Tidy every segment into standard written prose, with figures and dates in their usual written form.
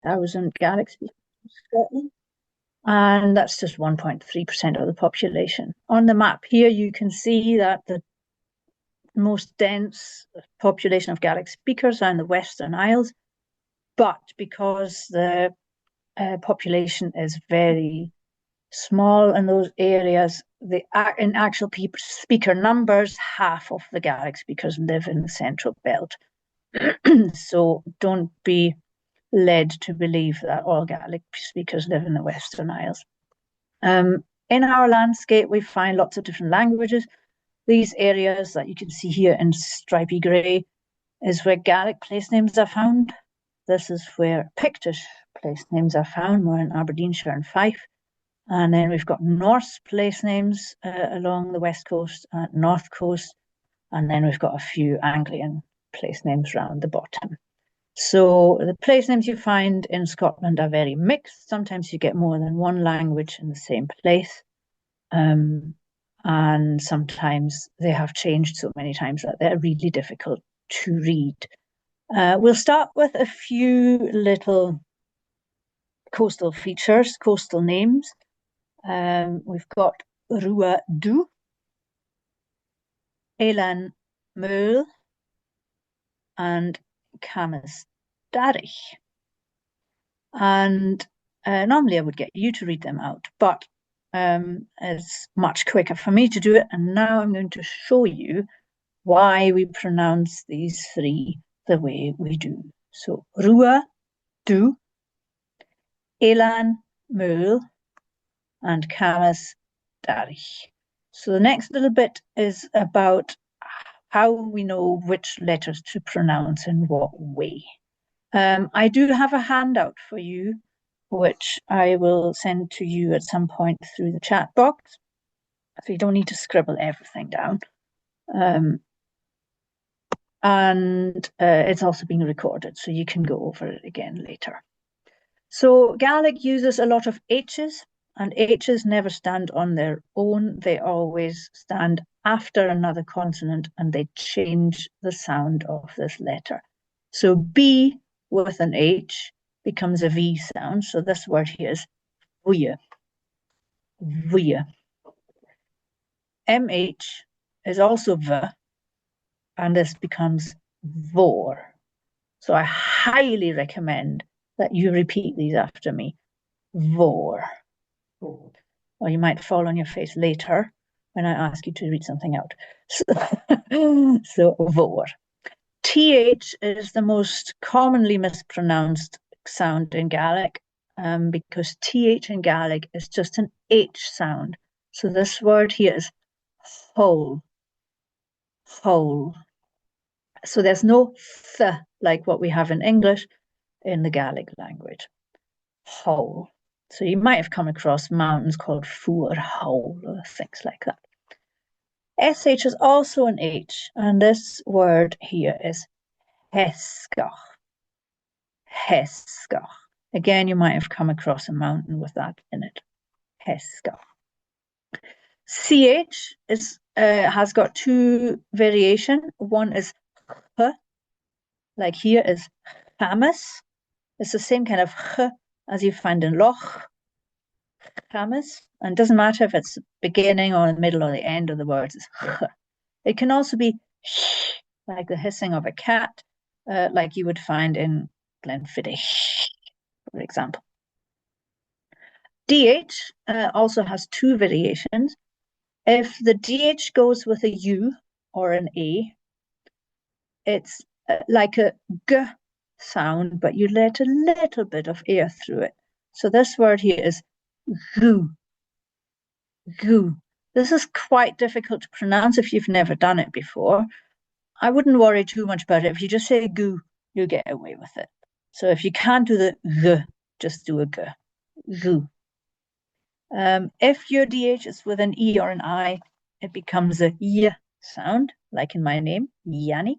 thousand Gaelic speakers in Scotland, and that's just 1.3% of the population. On the map here, you can see that the most dense population of Gaelic speakers are in the Western Isles, but because the population is very small in those areas, in actual speaker numbers, half of the Gaelic speakers live in the Central Belt. So don't be led to believe that all Gaelic speakers live in the Western Isles. In our landscape, we find lots of different languages. These areas that you can see here in stripy grey is where Gaelic place names are found. This is where Pictish place names are found, more in Aberdeenshire and Fife. And then we've got Norse place names along the west coast and north coast. And then we've got a few Anglian place names around the bottom. So the place names you find in Scotland are very mixed. Sometimes you get more than one language in the same place. And sometimes they have changed so many times that they're really difficult to read. We'll start with a few little coastal features, coastal names. We've got Rua Du, Elan Möl, and Camastarich. And normally I would get you to read them out, but it's much quicker for me to do it. And now I'm going to show you why we pronounce these three the way we do. So Rua Du, Elan Möl, and Camastarich. So the next little bit is about how we know which letters to pronounce in what way. I do have a handout for you, which I will send to you at some point through the chat box. So you don't need to scribble everything down. And it's also being recorded, so you can go over it again later. So Gaelic uses a lot of H's, and H's never stand on their own. They always stand after another consonant, and they change the sound of this letter. So B with an H becomes a V sound. So this word here is vuya, vuya. MH is also V, and this becomes vor. So I highly recommend that you repeat these after me. Vor. Or you might fall on your face later when I ask you to read something out. So vor. TH is the most commonly mispronounced sound in Gaelic because TH in Gaelic is just an H sound. So this word here is whole, whole. So there's no th like what we have in English in the Gaelic language. Whole. So you might have come across mountains called Fuar Hole or things like that. SH is also an H, and this word here is heskach. Heskach. Again, you might have come across a mountain with that in it. Heskach. CH has got two variations. One is h, like here is chamas. It's the same kind of ch as you find in loch, chamas. And it doesn't matter if it's the beginning or the middle or the end of the words, it's ch. It can also be sh, like the hissing of a cat, like you would find in Glenfiddich, for example. DH also has two variations. If the DH goes with a U or an A, it's like a G sound, but you let a little bit of air through it. So this word here is goo, goo. This is quite difficult to pronounce if you've never done it before. I wouldn't worry too much about it. If you just say goo, you'll get away with it. So if you can't do the G, just do a G, goo. If your DH is with an E or an I, it becomes a Y sound, like in my name, Janni,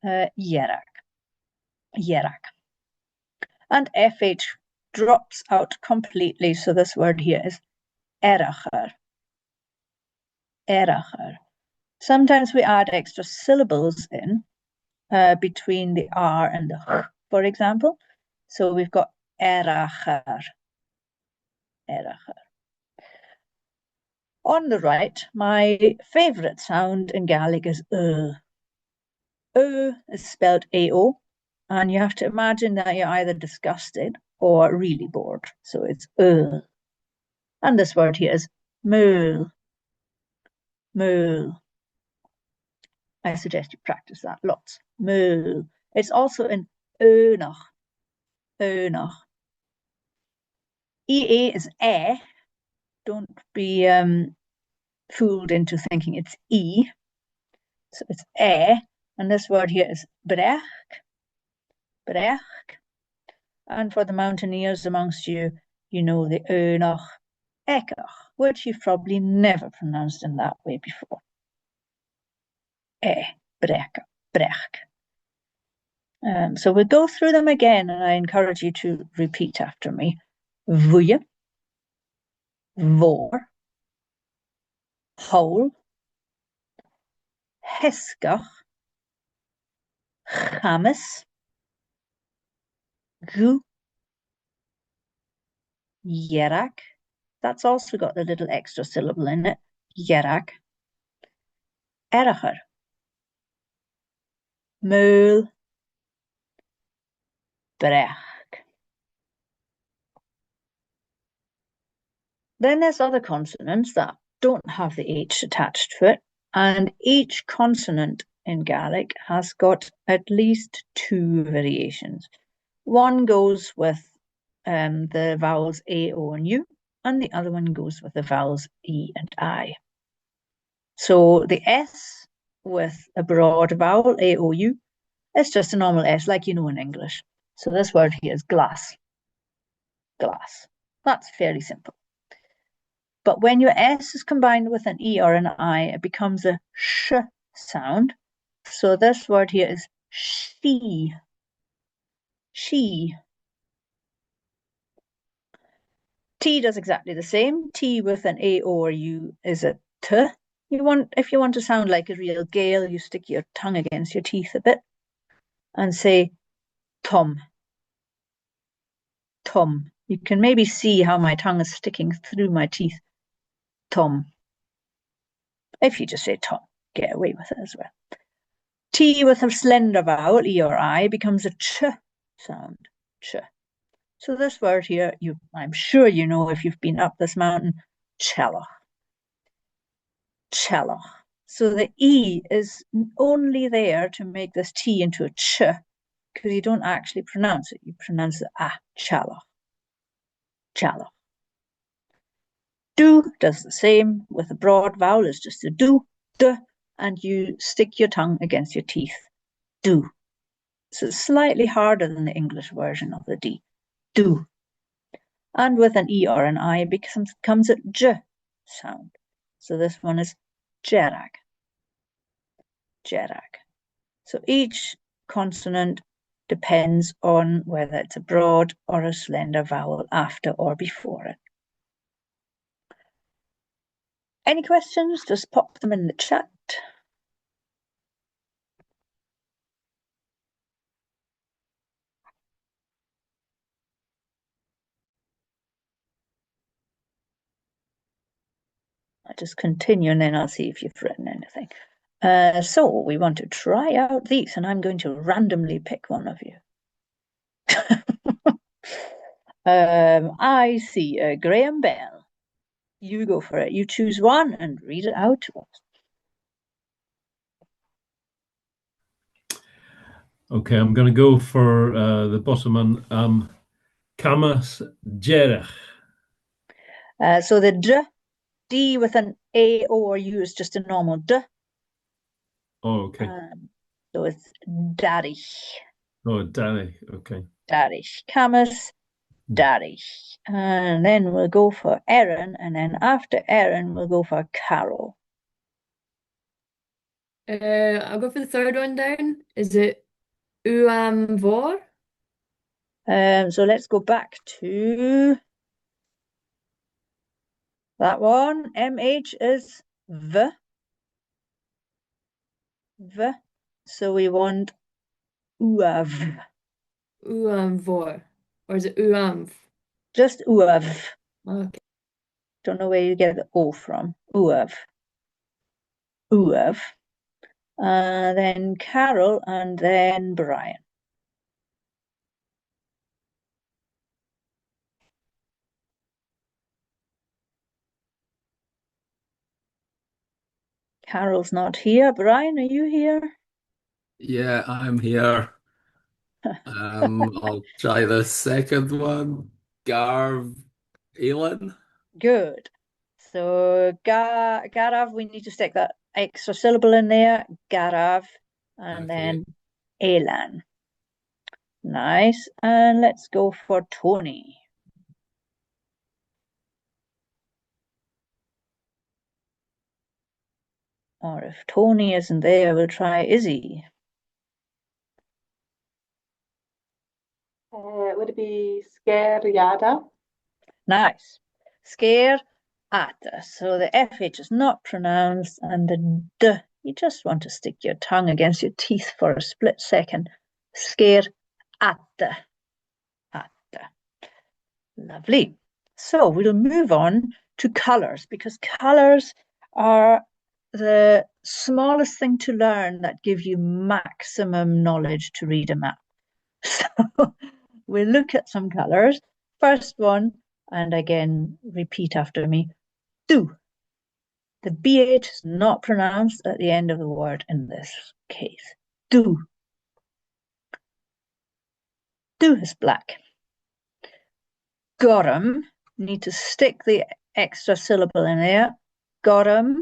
Yerak, Yerak. And FH drops out completely, so this word here is eracher, eracher. Sometimes we add extra syllables in between the R and the H, for example. So we've got eracher. Eracher. On the right, my favourite sound in Gaelic is is spelled AO, and you have to imagine that you're either disgusted or really bored. So it's And this word here is mool. Mool. I suggest you practice that lots. Mool. It's also in önach. Önach. EA is Don't be fooled into thinking it's E. So it's and this word here is brech. Brech. And for the mountaineers amongst you, you know the önach, ekach, which you've probably never pronounced in that way before. Brech, brech. So we'll go through them again, and I encourage you to repeat after me. Vuye, vor, hole, heskach, chamis, gu, yerak. That's also got the little extra syllable in it. Yerak. Eracher. Mool. Brech. Then there's other consonants that don't have the H attached to it, and each consonant in Gaelic has got at least two variations. One goes with the vowels A, O, and U, and the other one goes with the vowels E and I. So the S with a broad vowel, A, O, U, is just a normal S, like you know in English. So this word here is glass. Glass. That's fairly simple. But when your S is combined with an E or an I, it becomes a sh sound. So this word here is she. She. T does exactly the same. T with an A or U is a T. If you want to sound like a real Gael, you stick your tongue against your teeth a bit and say Tom. Tom. You can maybe see how my tongue is sticking through my teeth. Tom. If you just say Tom, get away with it as well. T with a slender vowel, E or I, becomes a ch sound. Ch. So this word here, I'm sure you know if you've been up this mountain, cello. Cello. So the E is only there to make this T into a ch, because you don't actually pronounce it. You pronounce it cello. Cello. Do does the same with a broad vowel, it's just a do, d, and you stick your tongue against your teeth. Do. So it's slightly harder than the English version of the D. Do. And with an E or an I comes a j sound. So this one is jerag. Jerag. So each consonant depends on whether it's a broad or a slender vowel after or before it. Any questions? Just pop them in the chat. I'll just continue and then I'll see if you've written anything. So we want to try out these, and I'm going to randomly pick one of you. I see a Graham Bell. You go for it. You choose one and read it out to us. Okay, I'm going to go for the bottom one. Camas Jerech. So the D with an A or U is just a normal D. Oh, okay. So it's Darich. Oh, Danny. Okay. Darich. Camas, Darich. And then we'll go for Erin, and then after Erin, we'll go for Carol. I'll go for the third one down. Is it vor? So let's go back to that one. MH is V. V. So we want uav. Vor. or is it uamv? Just uav. Okay. Don't know where you get the O from. Uav. Uav. Then Carol, and then Brian. Carol's not here. Brian, are you here? Yeah, I'm here. I'll try the second one. Garv Elin. Good. So Garav, we need to stick that extra syllable in there. Garav, and Okay. then Elan. Nice. And let's go for Tony. Or if Tony isn't there, we'll try Izzy. Would it be Scariada? Nice. Scare ata. So the FH is not pronounced, and the D, you just want to stick your tongue against your teeth for a split second. Scare ata. Ata. Lovely. So we'll move on to colours, because colours are the smallest thing to learn that give you maximum knowledge to read a map. So we'll look at some colours. First one, and again, repeat after me, do. The BH is not pronounced at the end of the word in this case. Do. Do is black. Gorum, need to stick the extra syllable in there. Gorum.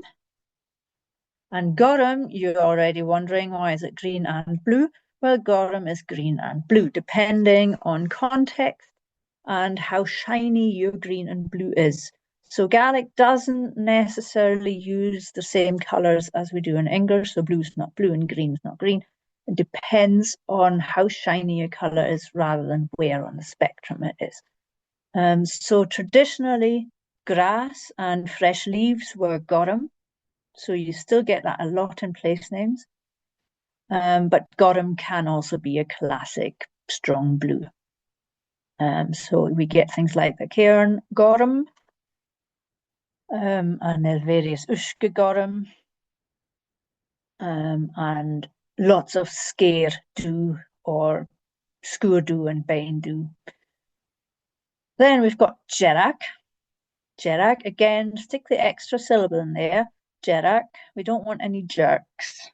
And Gorum, you're already wondering, why is it green and blue? Well, Gorum is green and blue, depending on context and how shiny your green and blue is. So Gaelic doesn't necessarily use the same colours as we do in English. So blue's not blue and green's not green. It depends on how shiny a colour is rather than where on the spectrum it is. So traditionally, grass and fresh leaves were Gorum. So you still get that a lot in place names. But Gorum can also be a classic strong blue. So we get things like the cairn Gorum, and there's various Ushka Gorum, and lots of Scare do or Skur do and Bain do. Then we've got Jerak. Jerak, again, stick the extra syllable in there. Jerak, we don't want any jerks.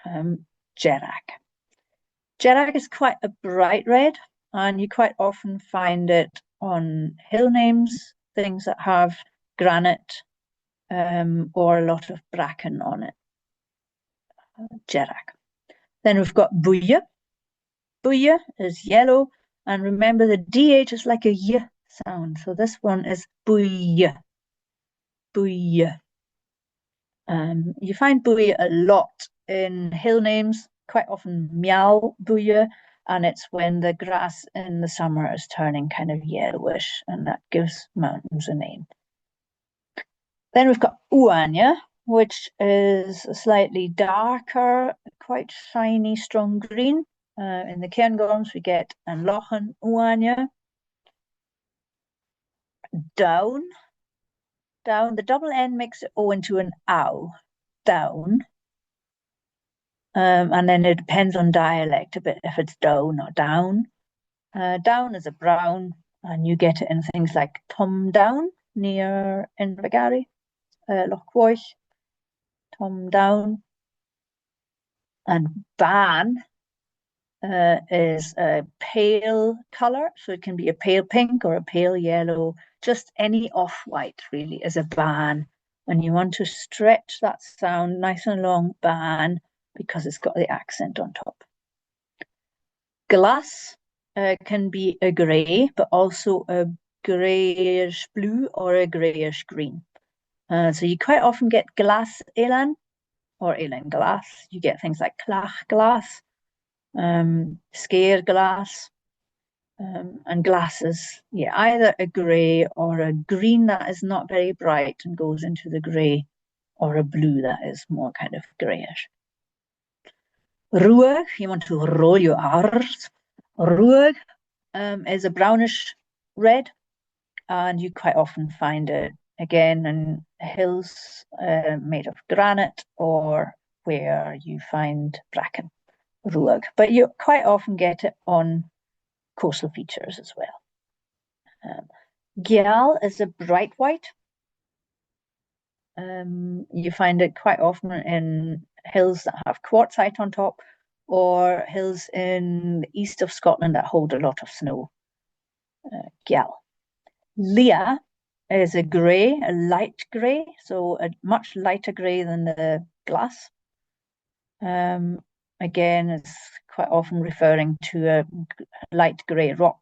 Jerak. Jerak is quite a bright red, and you quite often find it on hill names, things that have granite or a lot of bracken on it. Jerak. Then we've got Buya. Buya is yellow, and remember the DH is like a Y sound, so this one is Buya. Buya. You find Buya a lot in hill names, quite often meow Buya, and it's when the grass in the summer is turning kind of yellowish, and that gives mountains a name. Then we've got Uanya, which is a slightly darker, quite shiny, strong green. In the Cairngorms, we get an Lochen Uanya. Down. Down. The double N makes it O into an ow. Down. And then it depends on dialect a bit if it's down or down. Down is a brown, and you get it in things like Tom Down near Invergary, Lochwoich, Tom Down. And Ban is a pale colour, so it can be a pale pink or a pale yellow, just any off-white really is a ban. And you want to stretch that sound nice and long, ban, because it's got the accent on top. Glass can be a grey, but also a greyish blue or a greyish green. So you quite often get glass elan or elan glass. You get things like clach glass, scare glass, and glasses, yeah, either a grey or a green that is not very bright and goes into the grey, or a blue that is more kind of greyish. Ruag, you want to roll your R's. Ruag is a brownish red, and you quite often find it again in hills made of granite or where you find bracken, ruag. But you quite often get it on coastal features as well. Gial is a bright white. You find it quite often in hills that have quartzite on top, or hills in the east of Scotland that hold a lot of snow. Gial. Leah is a grey, a light grey, so a much lighter grey than the glass. Again, it's quite often referring to a light grey rock.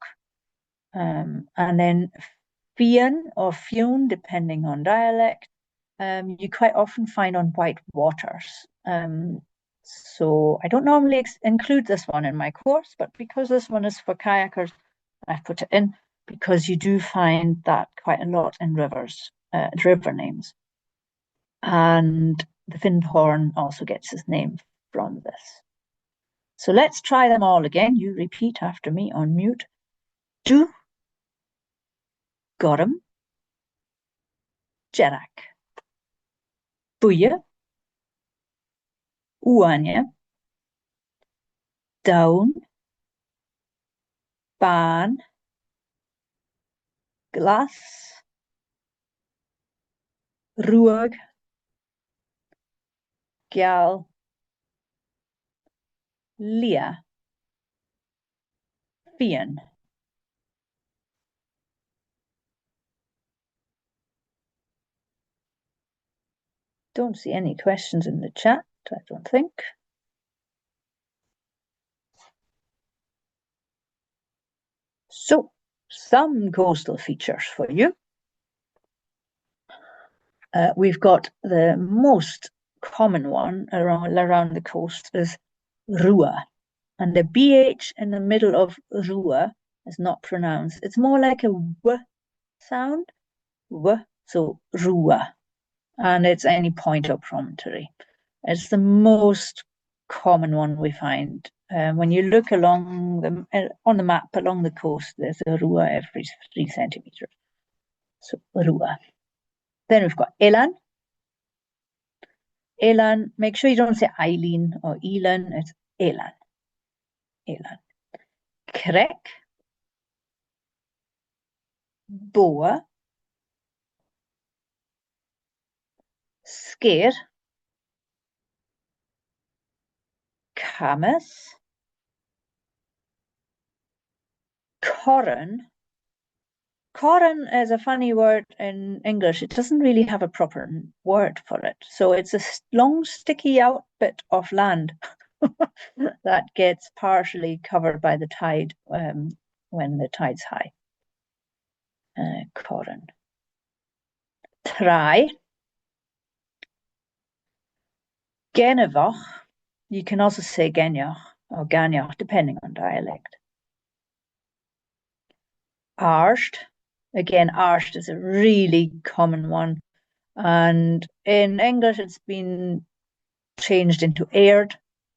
And then Fian or Fune, depending on dialect, you quite often find on white waters. So I don't normally include this one in my course, but because this one is for kayakers, I put it in because you do find that quite a lot in rivers, river names. And the Findhorn also gets its name from this. So let's try them all again. You repeat after me on mute. Du, Gorham, Jerak, Buye, Uanya, Down, Ban, Glass, Ruag, Gial, Leah, Fian. Don't see any questions in the chat, I don't think. So, some coastal features for you. We've got the most common one around the coast is Rua. And the BH in the middle of Rua is not pronounced. It's more like a W sound. W, so Rua. And it's any point or promontory. It's the most common one we find. When you look along on the map along the coast, there's a Rua every 3 centimeters. So Rua. Then we've got Elan. Elan, make sure you don't say Eileen or Elan, it's Elan. Elan. Krek. Boa. Sker. Camas. Corran. Corran is a funny word in English. It doesn't really have a proper word for it. So it's a long, sticky out bit of land that gets partially covered by the tide when the tide's high. Corran. Try. Genevach. You can also say Genyach or Ganyach, depending on dialect. Arsht. Again, arsht is a really common one. And in English, it's been changed into aired,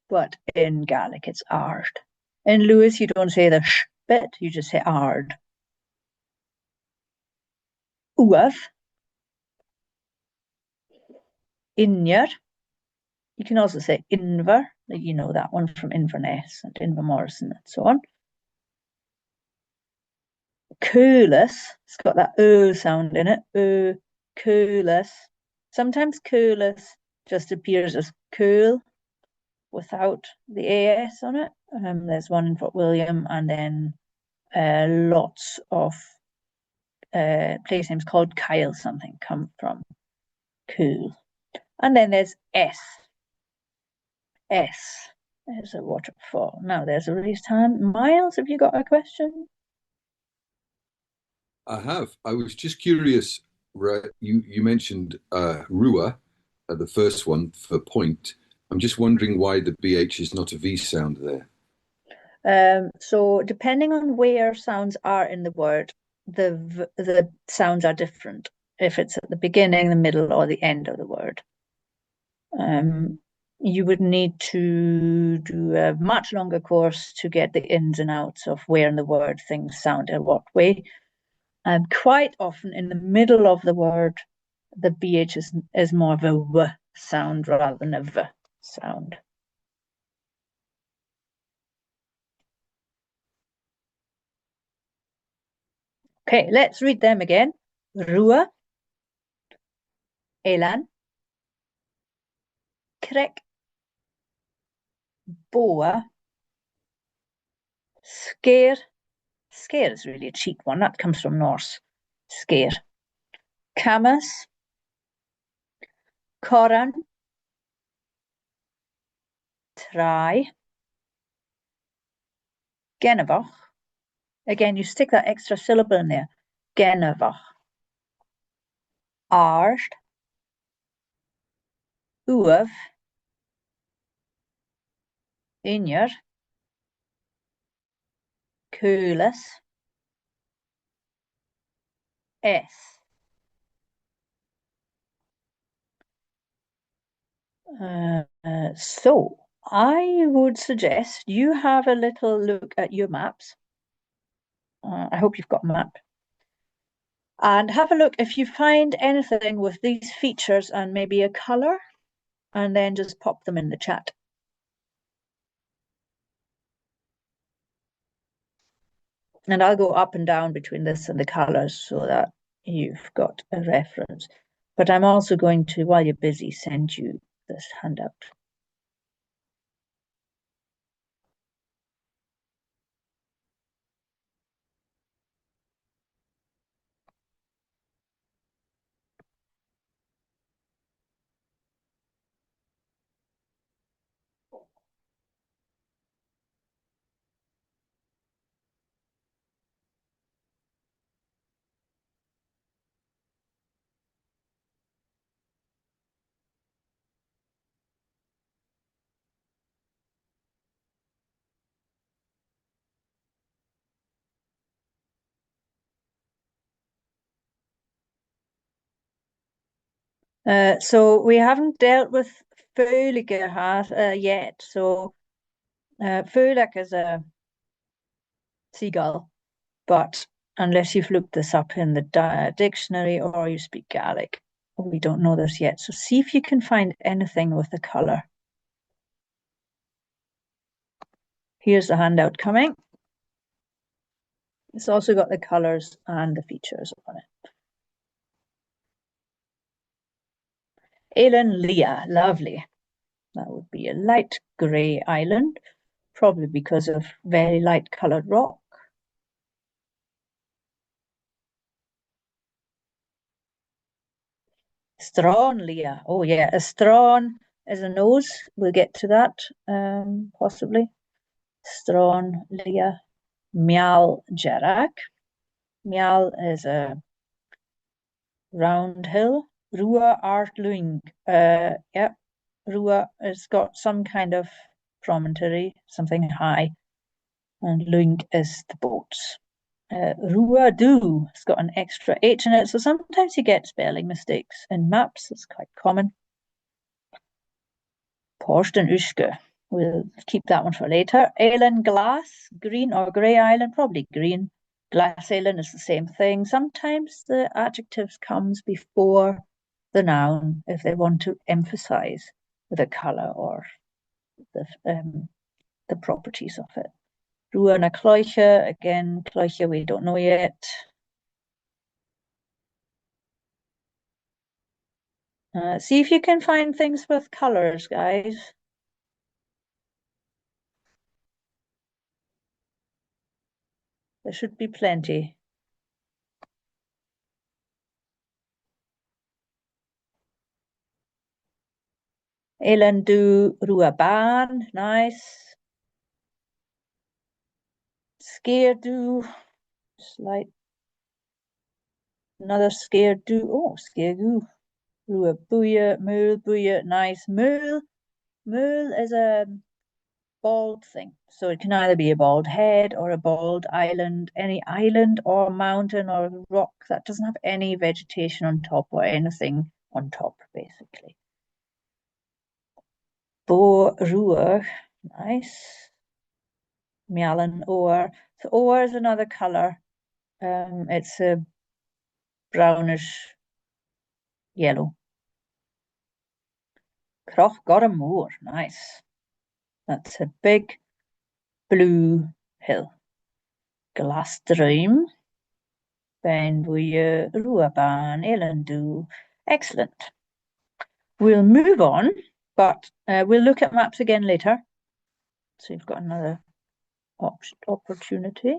but in Gaelic, it's arsht. In Lewis, you don't say the sh bit, you just say ard. Uaf. Inyer. You can also say Inver, like you know that one from Inverness and Invermorrison and so on. Coolus, it's got that sound in it. Coolus. Sometimes coolus just appears as cool without the AS on it. There's one in Fort William, and then lots of place names called Kyle something come from cool. And then there's S. S is a waterfall. Now there's a raised hand. Miles, have you got a question? I have. I was just curious, right? You mentioned Rua, the first one for point. I'm just wondering why the BH is not a V sound there. So depending on where sounds are in the word, the sounds are different. If it's at the beginning, the middle, or the end of the word. you would need to do a much longer course to get the ins and outs of where in the word things sound in what way. And quite often in the middle of the word, the BH is more of a W sound rather than a V sound. Okay, let's read them again. Rua, Elan, Krek, Boa, Scare. Scare is really a cheap one. That comes from Norse. Scare. Camus, Coran, Try, Genevach. Again, you stick that extra syllable in there. Genevach. Arst, Uav, Injer, Kulis, S. So I would suggest you have a little look at your maps. I hope you've got a map. And have a look if you find anything with these features and maybe a color, and then just pop them in the chat. And I'll go up and down between this and the colors so that you've got a reference. But I'm also going to, while you're busy, send you this handout. So we haven't dealt with Vögeliger yet. So Vögel is a seagull, but unless you've looked this up in the dictionary or you speak Gaelic, we don't know this yet. So see if you can find anything with a color. Here's the handout coming. It's also got the colors and the features on it. Eilean Lea, lovely. That would be a light grey island, probably because of very light coloured rock. Strawn Lea. Oh yeah, a strawn is a nose. We'll get to that possibly. Strawn Lea. Mial Jarak. Mial is a round hill. Rua Art Luing. Yeah, Rua has got some kind of promontory, something high. And Luing is the boats. Rua Do, it's got an extra H in it, so sometimes you get spelling mistakes in maps. It's quite common. Porsten Uske, we'll keep that one for later. Eilean Glass, green or grey island, probably green. Glass Eilean is the same thing. Sometimes the adjectives comes before the noun if they want to emphasize the colour or the properties of it. Rua na Cloiche, again, Cloiche we don't know yet. See if you can find things with colors, guys. There should be plenty. Eilean Du Ruaban, nice. Scare Du, slight. Another Scare Du, oh, Scare Du. Ruabuya, Mulbuya, nice. Mul is a bald thing. So it can either be a bald head or a bald island, any island or mountain or rock that doesn't have any vegetation on top or anything on top, basically. Bo Ruach, nice. Mialan Oar. So Oar is another colour. It's a brownish yellow. Croch Goramore, nice. That's a big blue hill. Glastruim. Ben Wuye Ruaban Elandu. Excellent. We'll move on, but we'll look at maps again later. So you've got another opportunity.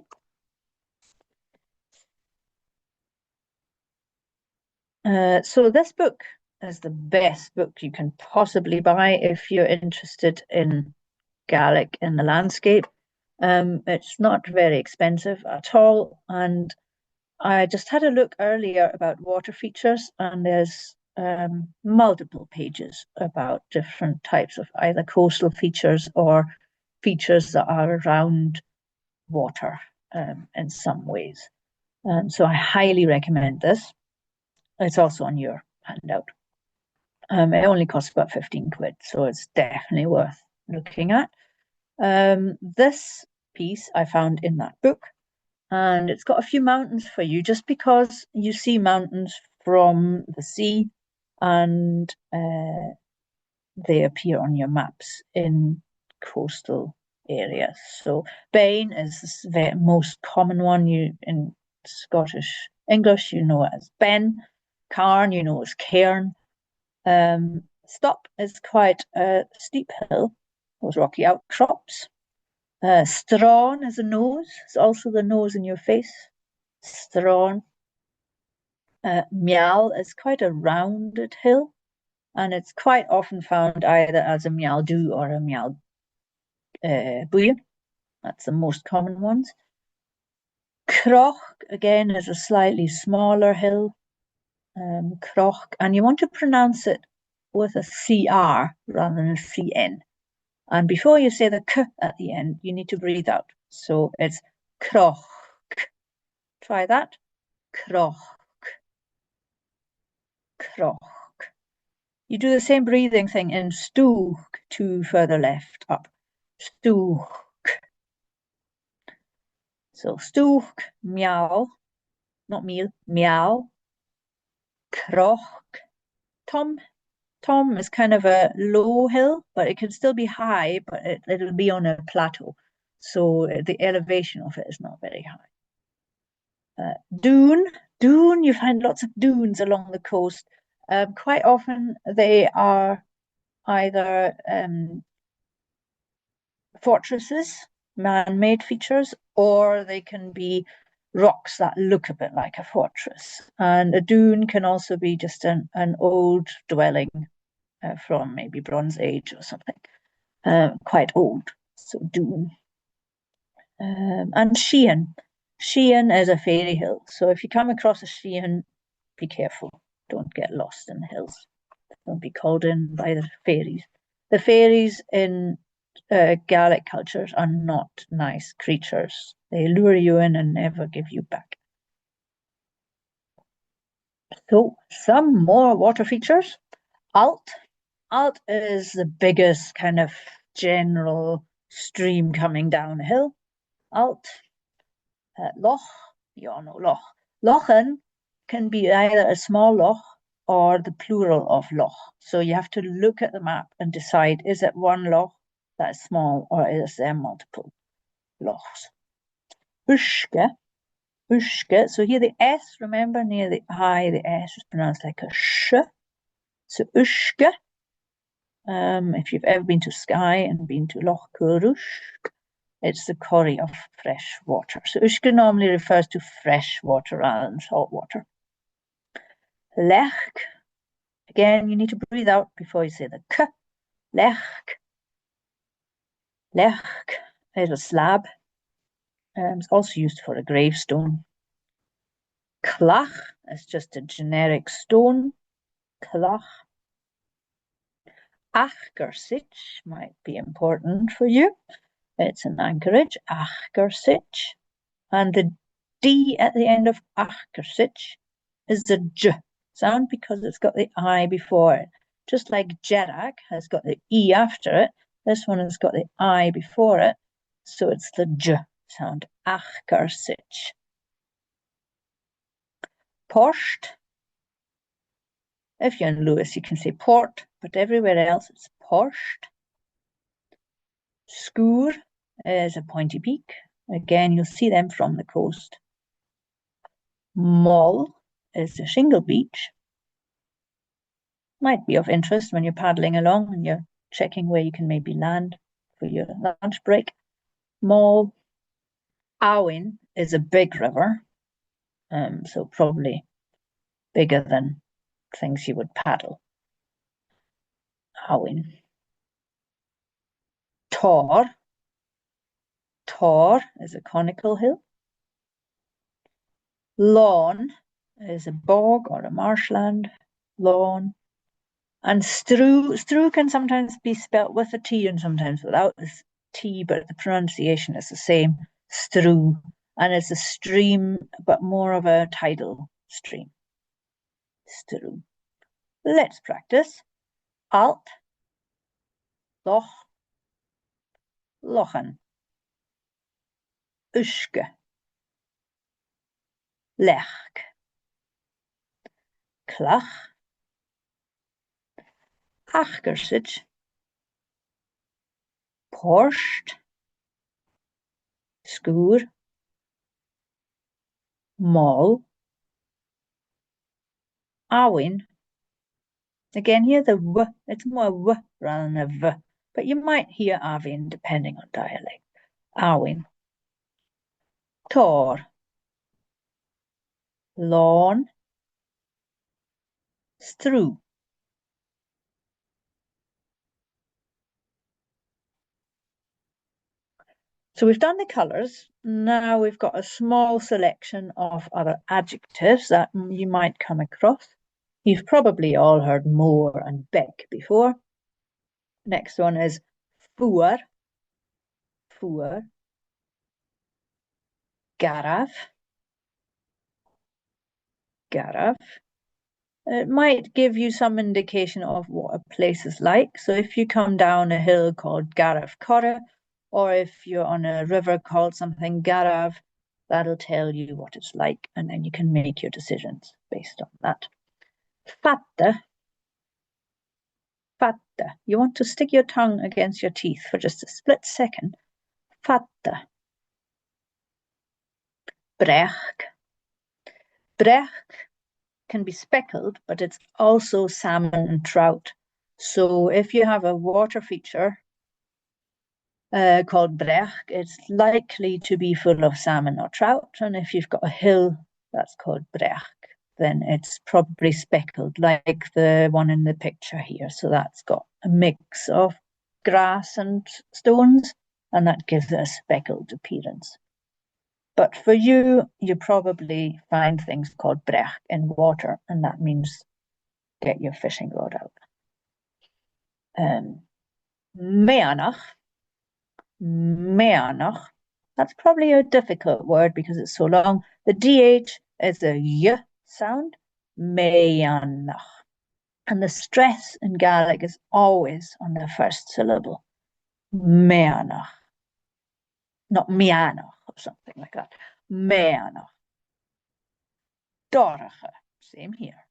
So this book is the best book you can possibly buy if you're interested in Gaelic in the landscape. It's not very expensive at all, and I just had a look earlier about water features, and there's multiple pages about different types of either coastal features or features that are around water in some ways. So I highly recommend this. It's also on your handout. It only costs about 15 quid, so it's definitely worth looking at. This piece I found in that book, and it's got a few mountains for you, just because you see mountains from the sea, and they appear on your maps in coastal areas. So Bain is the most common one. You in Scottish English, you know it as Ben. Carn, you know, as Cairn. Stop is quite a steep hill. Those rocky outcrops. Strawn is a nose. It's also the nose in your face. Strawn. Mial is quite a rounded hill, and it's quite often found either as a Mial Du or a Mial Buia. That's the most common ones. Croch, again, is a slightly smaller hill. Croch, and you want to pronounce it with a CR rather than a CN. And before you say the K at the end, you need to breathe out. So it's Croch. Try that. Croch. Croch. You do the same breathing thing in Stook, two further left up. Stook. So Stook, meow, not meal, meow. Croch. Tom. Tom is kind of a low hill, but it can still be high, but it'll be on a plateau. So the elevation of it is not very high. Dune. Dune, you find lots of dunes along the coast. Quite often they are either fortresses, man-made features, or they can be rocks that look a bit like a fortress. And a dune can also be just an old dwelling from maybe Bronze Age or something, quite old. So dune. And Sheehan. Sheehan is a fairy hill. So if you come across a Sheehan, be careful. Don't get lost in the hills. Don't be called in by the fairies. The fairies in Gaelic cultures are not nice creatures. They lure you in and never give you back. So some more water features. Alt. Alt is the biggest kind of general stream coming down a hill. Alt. Loch. You all know loch. Lochen can be either a small loch or the plural of loch. So you have to look at the map and decide, is it one loch that is small, or is there multiple lochs? Ushke. Ushke. So here the S, remember, near the I, the S is pronounced like a sh. So Ushke. If you've ever been to Skye and been to Loch Curush, it's the corrie of fresh water. So Ushke normally refers to fresh water rather than salt water. Lech. Again, you need to breathe out before you say the K. Lech. Lech is a slab. It's also used for a gravestone. Clach is just a generic stone. Clach. Achgersich might be important for you. It's an anchorage. Achgersich. And the D at the end of Achgersich is the J sound because it's got the I before it. just like Jerak has got the E after it, this one has got the I before it, so it's the J sound. Achkarsich. Porscht. If you're in Lewis, you can say port, but everywhere else it's Porscht. Skoor is a pointy peak. Again, you'll see them from the coast. Moll is a shingle beach. Might be of interest when you're paddling along and you're checking where you can maybe land for your lunch break. Moll. Awin is a big river, so probably bigger than things you would paddle. Awin. Tor. Tor is a conical hill. Lawn is a bog or a marshland. Lawn. And Strew can sometimes be spelt with a T and sometimes without the T, but the pronunciation is the same. Strew. And it's a stream, but more of a tidal stream. Strew. Let's practice. Alt. Loch. Lochen. Uske. Lech. Klach. Achgersich. Porscht. Skoor. Moll. Awin. Again, here the W, it's more W rather than a V, but you might hear Avin depending on dialect. Awin. Tor. Lawn. Strew. So we've done the colours. Now we've got a small selection of other adjectives that you might come across. You've probably all heard more and beck before. Next one is fuer. Fuer. Garaf. Garaf. It might give you some indication of what a place is like. So if you come down a hill called Garaf Corra, or if you're on a river called something Garav, that'll tell you what it's like, and then you can make your decisions based on that. Fatte. Fatte. You want to stick your tongue against your teeth for just a split second. Fatte. Brech. Brech can be speckled, but it's also salmon and trout. So if you have a water feature called Brech, it's likely to be full of salmon or trout. And if you've got a hill that's called Brech, then it's probably speckled, like the one in the picture here. So that's got a mix of grass and stones, and that gives it a speckled appearance. But for you, you probably find things called Brech in water, and that means get your fishing rod out. Meanach. Meanach. That's probably a difficult word because it's so long. The DH is a Y sound. Meanach. And the stress in Gaelic is always on the first syllable. Meanach. Not Mianach or something like that. Meanach. Dorche. Same here.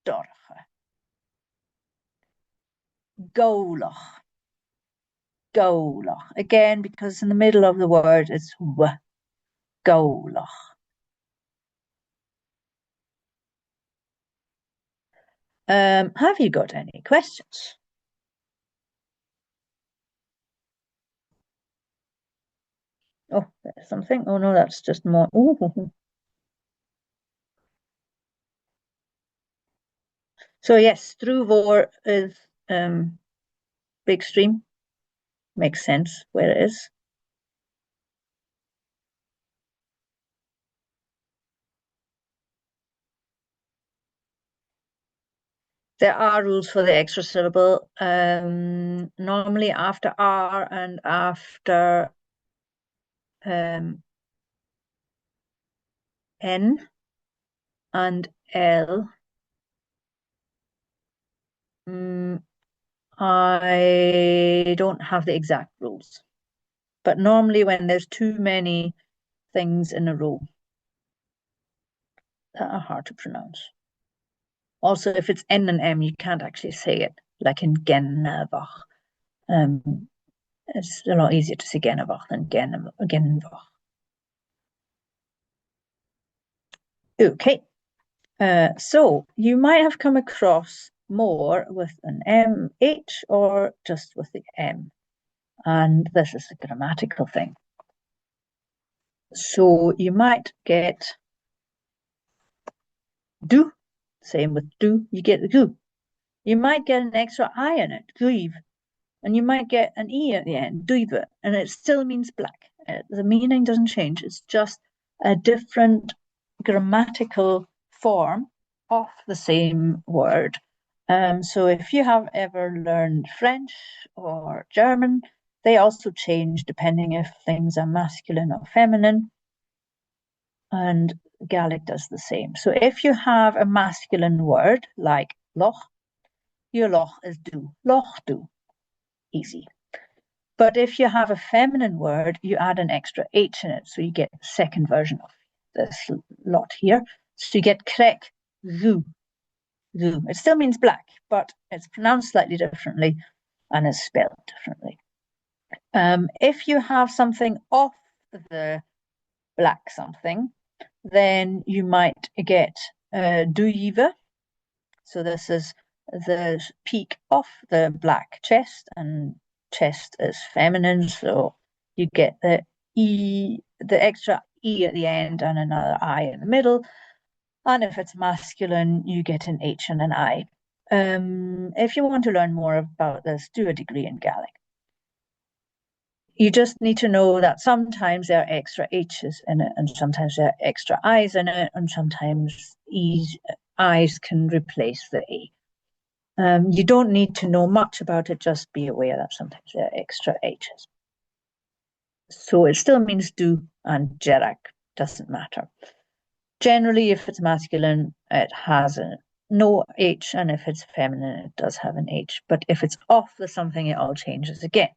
Dorche. Golach. Golach. Again, because in the middle of the word it's W. Golach. Have you got any questions? Oh, there's something. Oh no, that's just more. Ooh. So yes, Struvor is big stream. Makes sense where it is. There are rules for the extra syllable. Normally after R and after N and L I don't have the exact rules, but normally when there's too many things in a row that are hard to pronounce. Also, if it's N and M, you can't actually say it, like in Genevach. It's a lot easier to say Genevach than Genevach. Okay, so you might have come across more with an MH or just with the M. And this is a grammatical thing. So you might get do, same with do, you get the goo. You might get an extra I in it, guiv, and you might get an E at the end, duive, and it still means black. The meaning doesn't change, it's just a different grammatical form of the same word. So if you have ever learned French or German, they also change depending if things are masculine or feminine. And Gaelic does the same. So if you have a masculine word like loch, your loch is do, loch do, easy. But if you have a feminine word, you add an extra H in it. So you get the second version of this lot here. So you get krek, gu, gu. It still means black, but it's pronounced slightly differently and is spelled differently. If you have something off the black something, then you might get duive. So this is the peak of the black chest, and chest is feminine, so you get the E, the extra E at the end and another I in the middle. And if it's masculine, you get an H and an I. If you want to learn more about this, do a degree in Gaelic. You just need to know that sometimes there are extra H's in it, and sometimes there are extra I's in it, and sometimes I's can replace the A. You don't need to know much about it, just be aware that sometimes there are extra H's. So it still means do, and Jerak doesn't matter. Generally, if it's masculine, it has no H, and if it's feminine, it does have an H. But if it's off the something, it all changes again.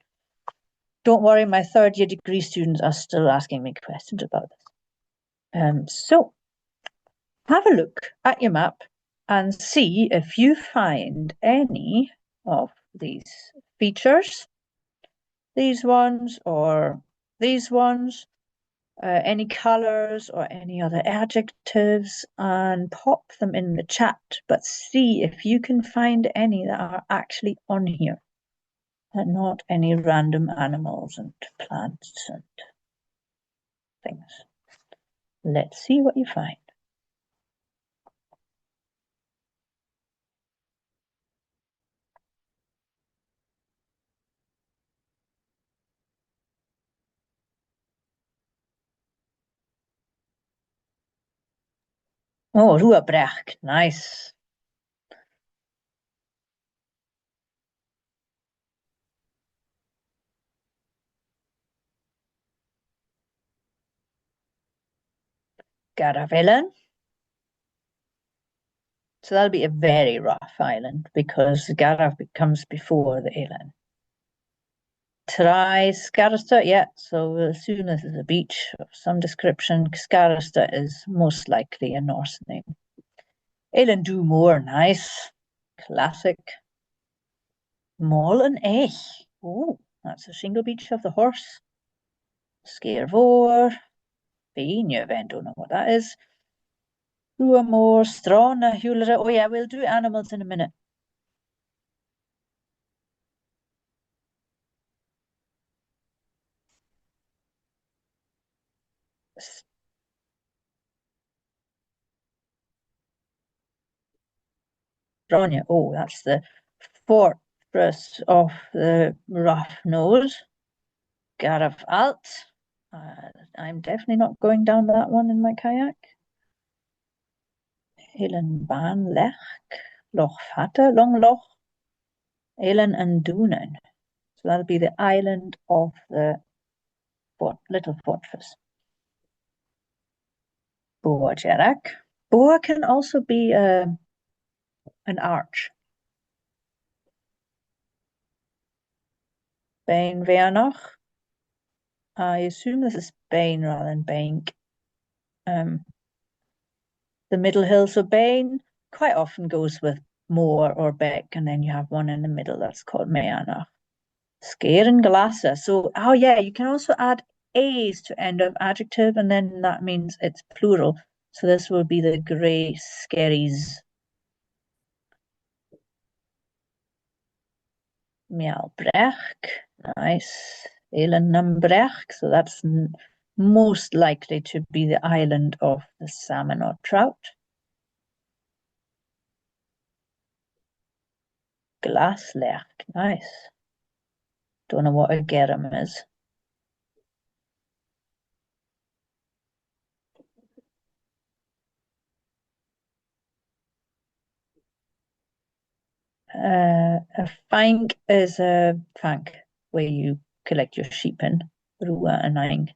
Don't worry, my third year degree students are still asking me questions about this. So have a look at your map and see if you find any of these features, these ones or these ones, any colors or any other adjectives, and pop them in the chat, but see if you can find any that are actually on here. And not any random animals and plants and things. Let's see what you find. Oh, Ruabrach, nice. Garavellan. So that'll be a very rough island because Garav comes before the Elan. Try Scarista, yeah, so we'll assume this is a beach of some description. Scarista is most likely a Norse name. Elan do more, nice. Classic. Mol and Ech. Oh, that's a single beach of the horse. Skervor. Bean, don't know what that is. More Strana, Hulera. Oh yeah, we'll do animals in a minute. Strana, oh, that's the fortress of the rough nose. Garaf Alt. I'm definitely not going down that one in my kayak. Helen Ban Lech. Loch Fata, Long Loch. Elen and Dunen. So that'll be the island of the little fortress. Boa Jerak. Boa can also be an arch. Bain Veanach. I assume this is Bain rather than Bank. The middle hill, so Bain quite often goes with Moor or Beck, and then you have one in the middle that's called Meanach. Scare and Glassa. So, oh yeah, you can also add A's to end of adjective, and then that means it's plural. So this will be the grey scaries. Mealbrech, nice. Elenambrech, so that's most likely to be the island of the salmon or trout. Glaslech, nice. Don't know what a gerum is. A fank is a fank where you collect your sheep in. Rua and Aing.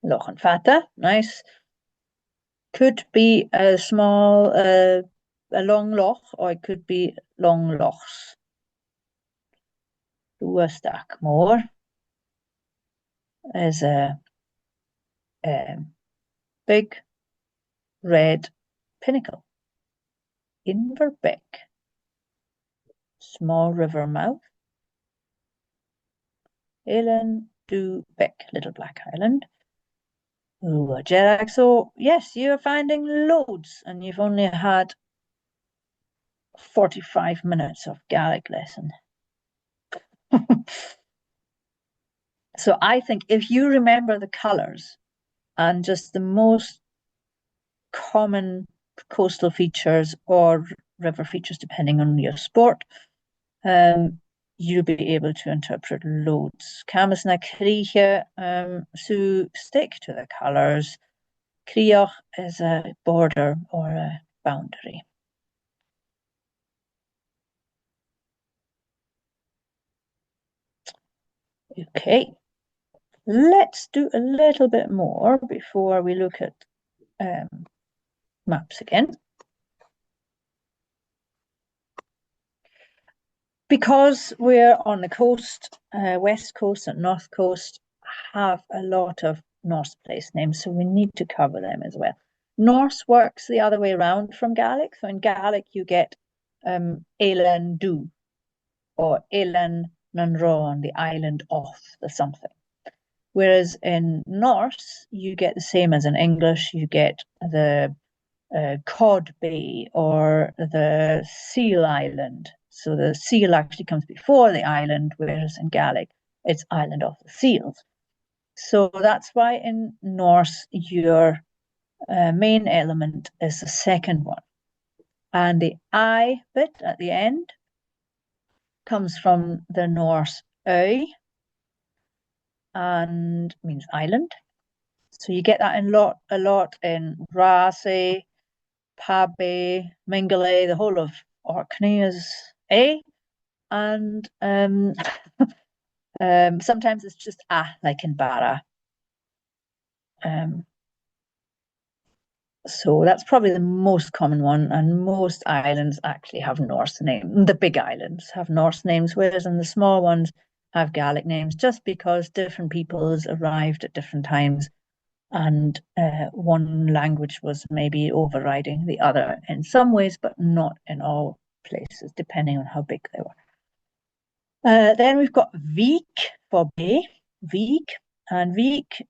Loch and Fata, nice. Could be a small, a long loch, or it could be long lochs. Rua Stackmore is a big red pinnacle. Inverbeck, small river mouth. Elen du Beck, Little Black Island. Ooh, Jerak. So yes, you're finding loads, and you've only had 45 minutes of Gaelic lesson. So I think if you remember the colours and just the most common coastal features or river features, depending on your sport, you'll be able to interpret loads. Camas na Crieche, so stick to the colours. Crioch is a border or a boundary. Okay, let's do a little bit more before we look at maps again. Because we're on the coast, west coast and north coast have a lot of Norse place names, so we need to cover them as well. Norse works the other way around from Gaelic. So in Gaelic, you get Eilean Du or Eilean Nanron, the island of the something. Whereas in Norse, you get the same as in English. You get the Cod Bay or the Seal Island. So the seal actually comes before the island, whereas in Gaelic, it's Island of the Seals. So that's why in Norse, your main element is the second one. And the I bit at the end comes from the Norse Øy and means island. So you get that a lot in Rase, Pabe, Mingale, the whole of Orkney is A. And sometimes it's just like in Barra. So that's probably the most common one, and most islands actually have Norse names. The big islands have Norse names, whereas in the small ones have Gaelic names, just because different peoples arrived at different times, and one language was maybe overriding the other in some ways, but not in all places, depending on how big they were. Then we've got Vik for bay, Vik, and Vik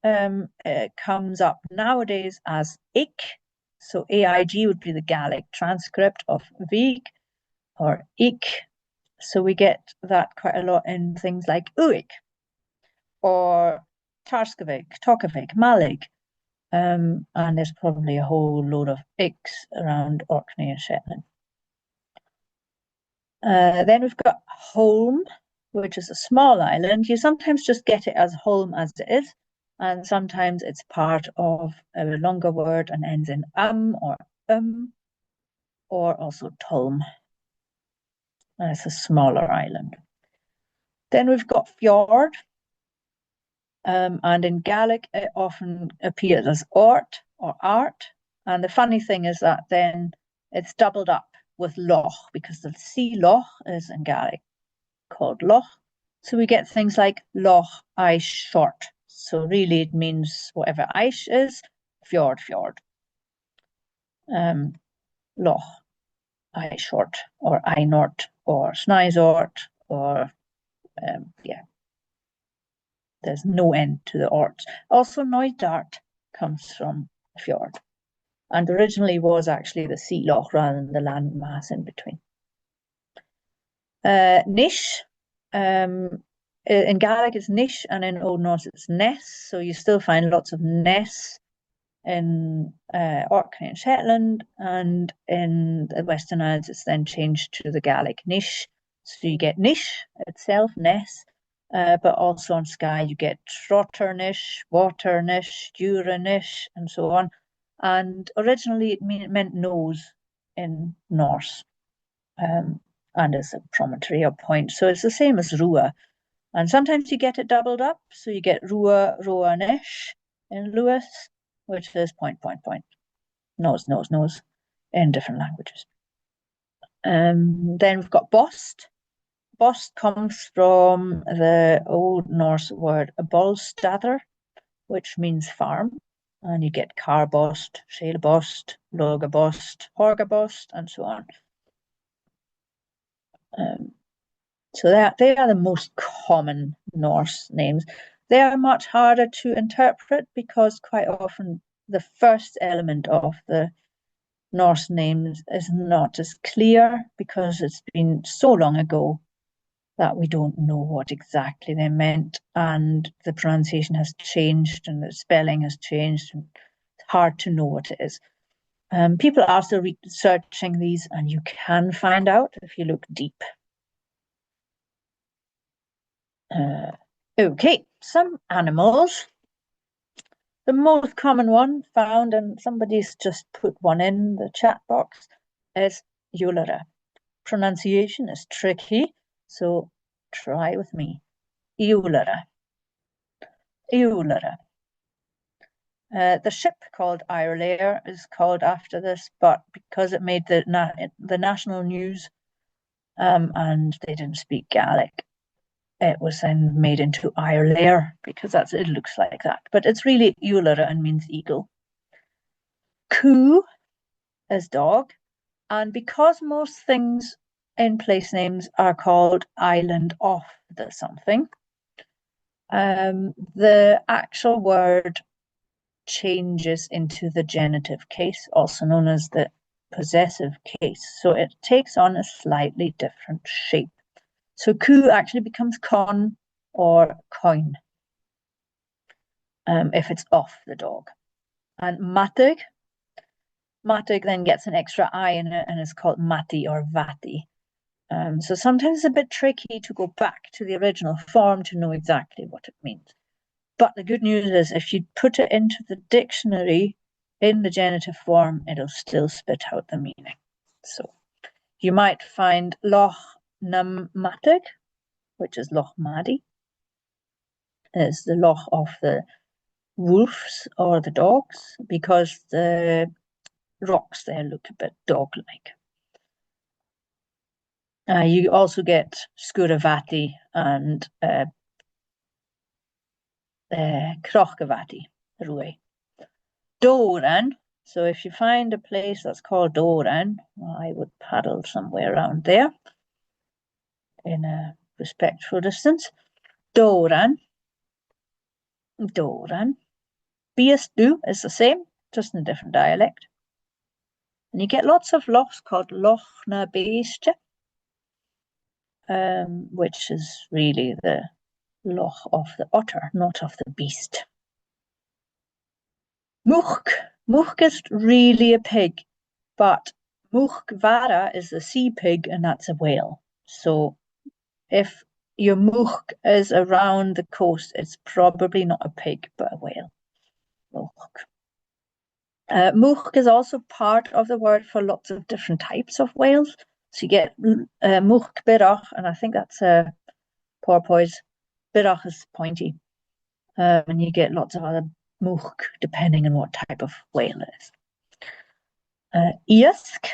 comes up nowadays as Ik. So AIG would be the Gaelic transcript of Vik or Ik. So we get that quite a lot in things like Uig or Tarskavik, Tokavik, Malig. And there's probably a whole load of Iks around Orkney and Shetland. Then we've got Holm, which is a small island. You sometimes just get it as Holm as it is, and sometimes it's part of a longer word and ends in or also Tolm. And it's a smaller island. Then we've got Fjord, and in Gaelic it often appears as Ort or Art. And the funny thing is that then it's doubled up with loch, because the sea loch is in Gaelic called loch. So we get things like loch ice short. So really it means whatever ice is, fjord. Loch ice short, or einort, or snizort, or yeah. There's no end to the orts. Also, Neudart comes from a fjord, and originally was actually the sea loch rather than the land mass in between. Nish, in Gaelic it's nish, and in Old Norse it's ness. So you still find lots of ness in Orkney and Shetland, and in the Western Isles it's then changed to the Gaelic nish. So you get nish itself, ness, but also on Skye you get trotternish, waternish, duranish, and so on. And originally it meant nose in Norse, and as a promontory or point. So it's the same as rua. And sometimes you get it doubled up, so you get rua, roanish in Lewis, which is point, nose, in different languages. Then we've got bost. Bost comes from the Old Norse word bolstadr, which means farm. And you get carbost, shalebost, logabost, horgabost, and so on. So they are the most common Norse names. They are much harder to interpret because quite often the first element of the Norse names is not as clear because it's been so long ago that we don't know what exactly they meant, and the pronunciation has changed and the spelling has changed, and it's hard to know what it is. People are still researching these, and you can find out if you look deep. Okay, some animals. The most common one found, and somebody's just put one in the chat box, is eulera. Pronunciation is tricky, so try with me. Eulera. Eulera. The ship called Ireland is called after this, but because it made the national news, and they didn't speak Gaelic, it was then made into Ireland because it looks like that. But it's really Eulera and means eagle. Coo is dog. And because most things in place names are called island of the something, the actual word changes into the genitive case, also known as the possessive case. So it takes on a slightly different shape. So coo actually becomes con or coin if it's off the dog. And matig then gets an extra I in it and is called mati or vati. So sometimes it's a bit tricky to go back to the original form to know exactly what it means. But the good news is if you put it into the dictionary in the genitive form, it'll still spit out the meaning. So you might find loch nam matig, which is Loch Maddie, is the loch of the wolves or the dogs, because the rocks there look a bit dog-like. You also get Skuravati and Krochgavati, Rue. Doran. So if you find a place that's called Doran, well, I would paddle somewhere around there in a respectful distance. Doran. Beastu is the same, just in a different dialect. And you get lots of lochs called Loch na Beiste, which is really the loch of the otter, not of the beast. Much is really a pig, but muchvara is a sea pig, and that's a whale. So if your much is around the coast, it's probably not a pig, but a whale. Much. Much is also part of the word for lots of different types of whales. So you get much birach, and I think that's a porpoise. Birach is pointy. And you get lots of other much depending on what type of whale it is. Isk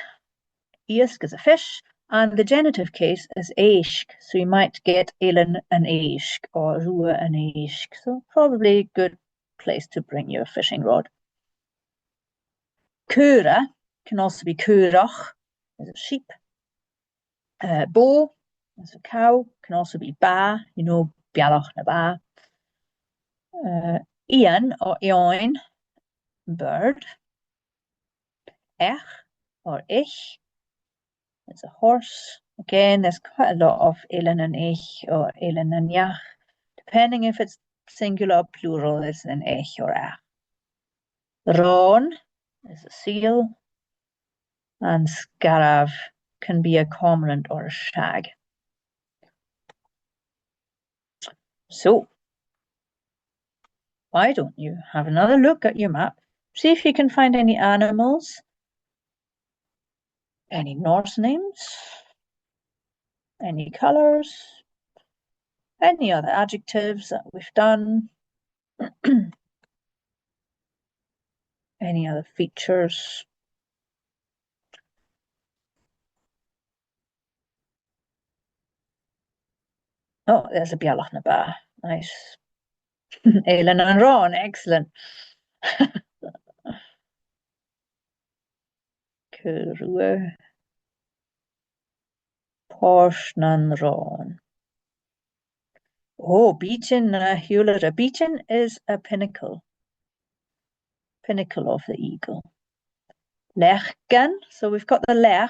Eask is a fish, and the genitive case is eisk. So you might get Elin an eisk or Rua an eisk. So probably a good place to bring your fishing rod. Kura can also be kurach, is a sheep. Bo is a cow, can also be ba, bialach na ba. Ian or Ioin, bird. Ech or ich is a horse. Again, there's quite a lot of Elin and ich or Elin and yach. Depending if it's singular or plural, it's an ich or ach. Ron is a seal. And scarab can be a cormorant or a shag. So, why don't you have another look at your map, see if you can find any animals, any Norse names, any colours, any other adjectives that we've done, any other features. Oh, there's a bialach na ba. Nice. Elin and Ron, excellent. Kurua. Porsnan Ron. Oh, beachin na hewler. A beachin is a pinnacle of the eagle. Lechgan, so we've got the lech.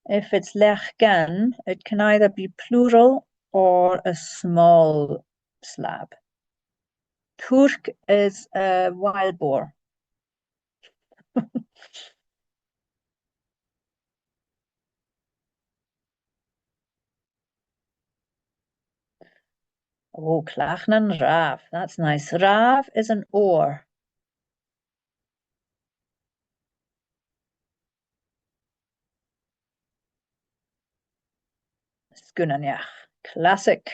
If it's lechgan, it can either be plural or a small slab. Turk is a wild boar. Oh, Clachnan Rav, that's nice. Rav is an oar. Skunanjach, classic.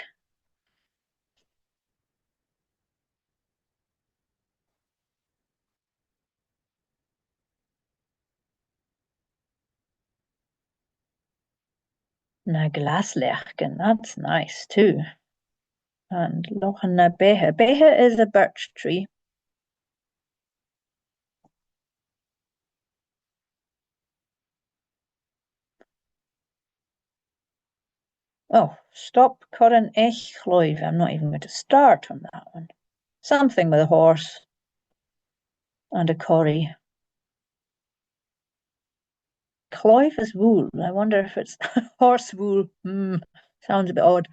Na glaslechken, that's nice too. And Lochna Behe. Behe is a birch tree. Oh, stop Corin Echloiv. I'm not even going to start on that one. Something with a horse and a corrie. Cloiv is wool. I wonder if it's horse wool. Sounds a bit odd.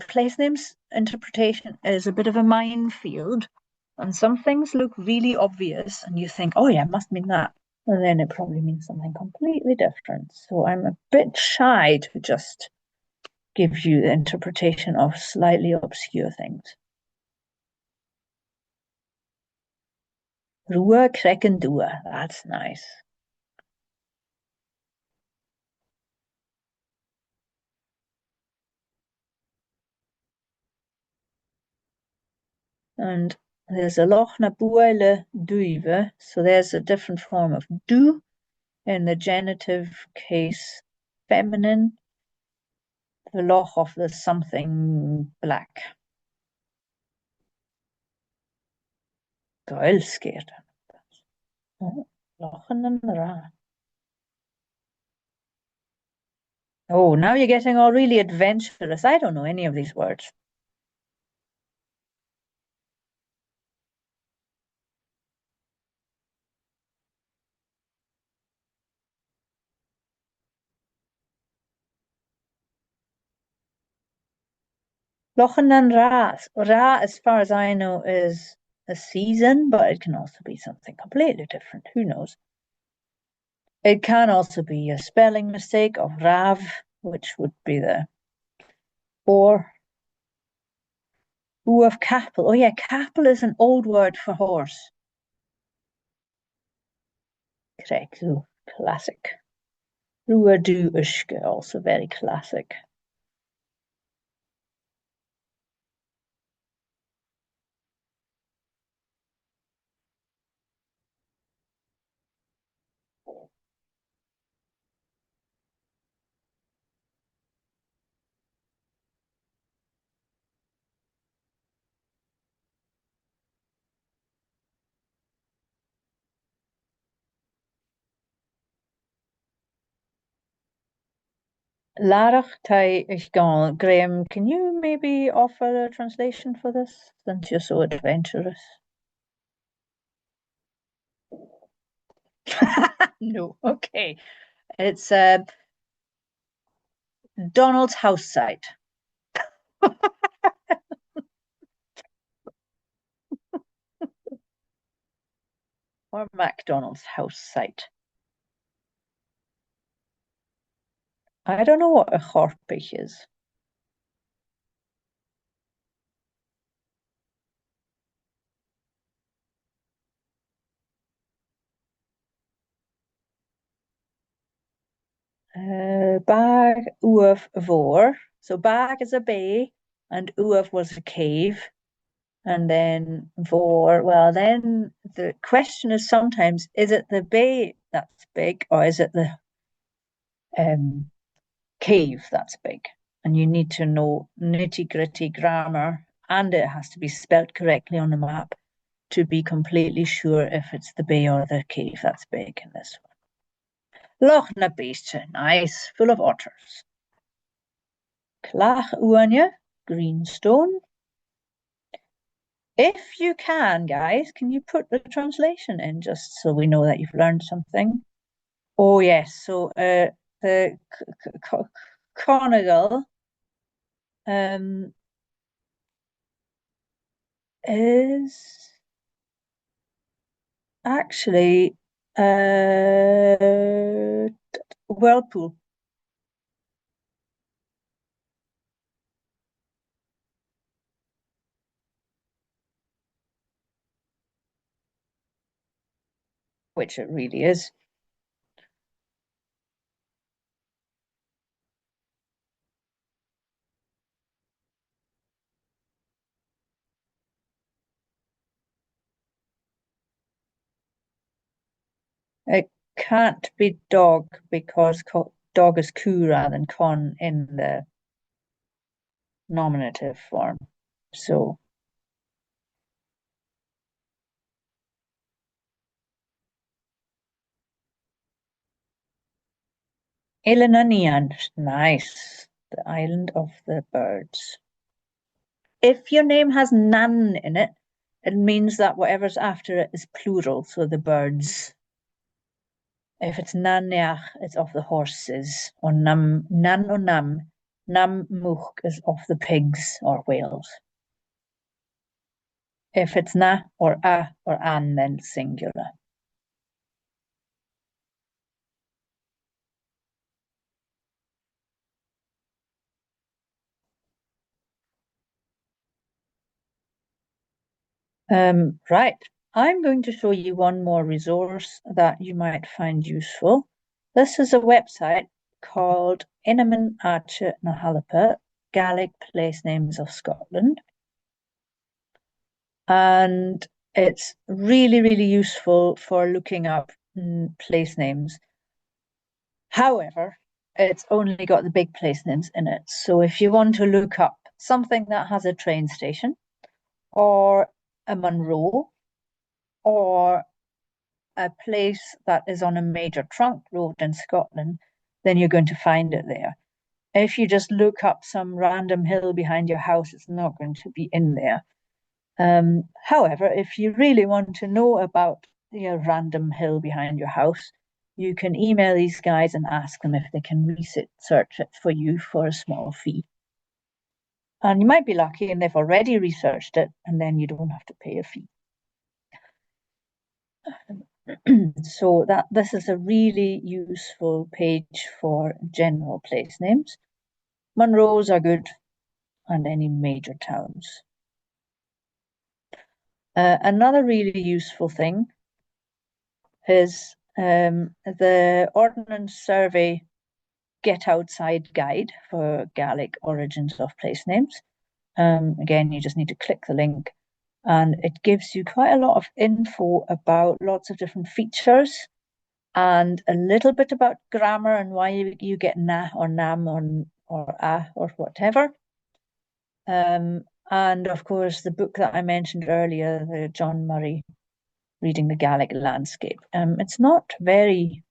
Place names interpretation is a bit of a minefield. And some things look really obvious and you think, oh yeah, it must mean that. And then it probably means something completely different. So I'm a bit shy to just give you the interpretation of slightly obscure things. Rua Krekendua, that's nice. And there's a Lochna Buele Duive, so there's a different form of du in the genitive case feminine, the loch of the something black. Gaelskeert. Lochen and Ra. Oh, now you're getting all really adventurous. I don't know any of these words. Lochen and Ra. Ra, as far as I know, is a season, but it can also be something completely different. Who knows? It can also be a spelling mistake of Rav, which would be the or who of Capel. Oh yeah, Capel is an old word for horse. Correct. Classic. Rua du Ushke, also very classic. Larach tai ishgal. Graham, can you maybe offer a translation for this, since you're so adventurous? No, okay. It's Donald's house site. Or McDonald's house site. I don't know what a chorpich is. Bag Uaf Vor. So Bag is a bay and Uaf was a cave. And then Vor, well, then the question is sometimes, is it the bay that's big or is it the cave that's big? And you need to know nitty-gritty grammar, and it has to be spelt correctly on the map to be completely sure if it's the bay or the cave that's big in this one. Loch na Beiste, nice, full of otters. Clach Uanya, greenstone. If you can, guys, can you put the translation in just so we know that you've learned something? Oh, yes. So the Conigal is actually whirlpool. Which it really is. It can't be dog because dog is coo rather than con in the nominative form. So Ilananian, nice. The island of the birds. If your name has nan in it, it means that whatever's after it is plural, so the birds. If it's nanneach, it's of the horses, or nan or nam much is of the pigs or whales. If it's na or a or an, then singular. Right, I'm going to show you one more resource that you might find useful. This is a website called Inaman Ache na Halipa, Gaelic Place Names of Scotland. And it's really, really useful for looking up place names. However, it's only got the big place names in it. So if you want to look up something that has a train station or a Monroe or a place that is on a major trunk road in Scotland, then you're going to find it there. If you just look up some random hill behind your house, it's not going to be in there. However, if you really want to know about the random hill behind your house, you can email these guys and ask them if they can research it for you for a small fee. And you might be lucky and they've already researched it, and then you don't have to pay a fee. So this is a really useful page for general place names. Monroes are good, and any major towns. Another really useful thing is the Ordnance Survey Get Outside Guide for Gaelic origins of place names. Again, you just need to click the link and it gives you quite a lot of info about lots of different features and a little bit about grammar and why you get na or nam or a or whatever. And of course, the book that I mentioned earlier, the John Murray Reading the Gaelic Landscape. It's not very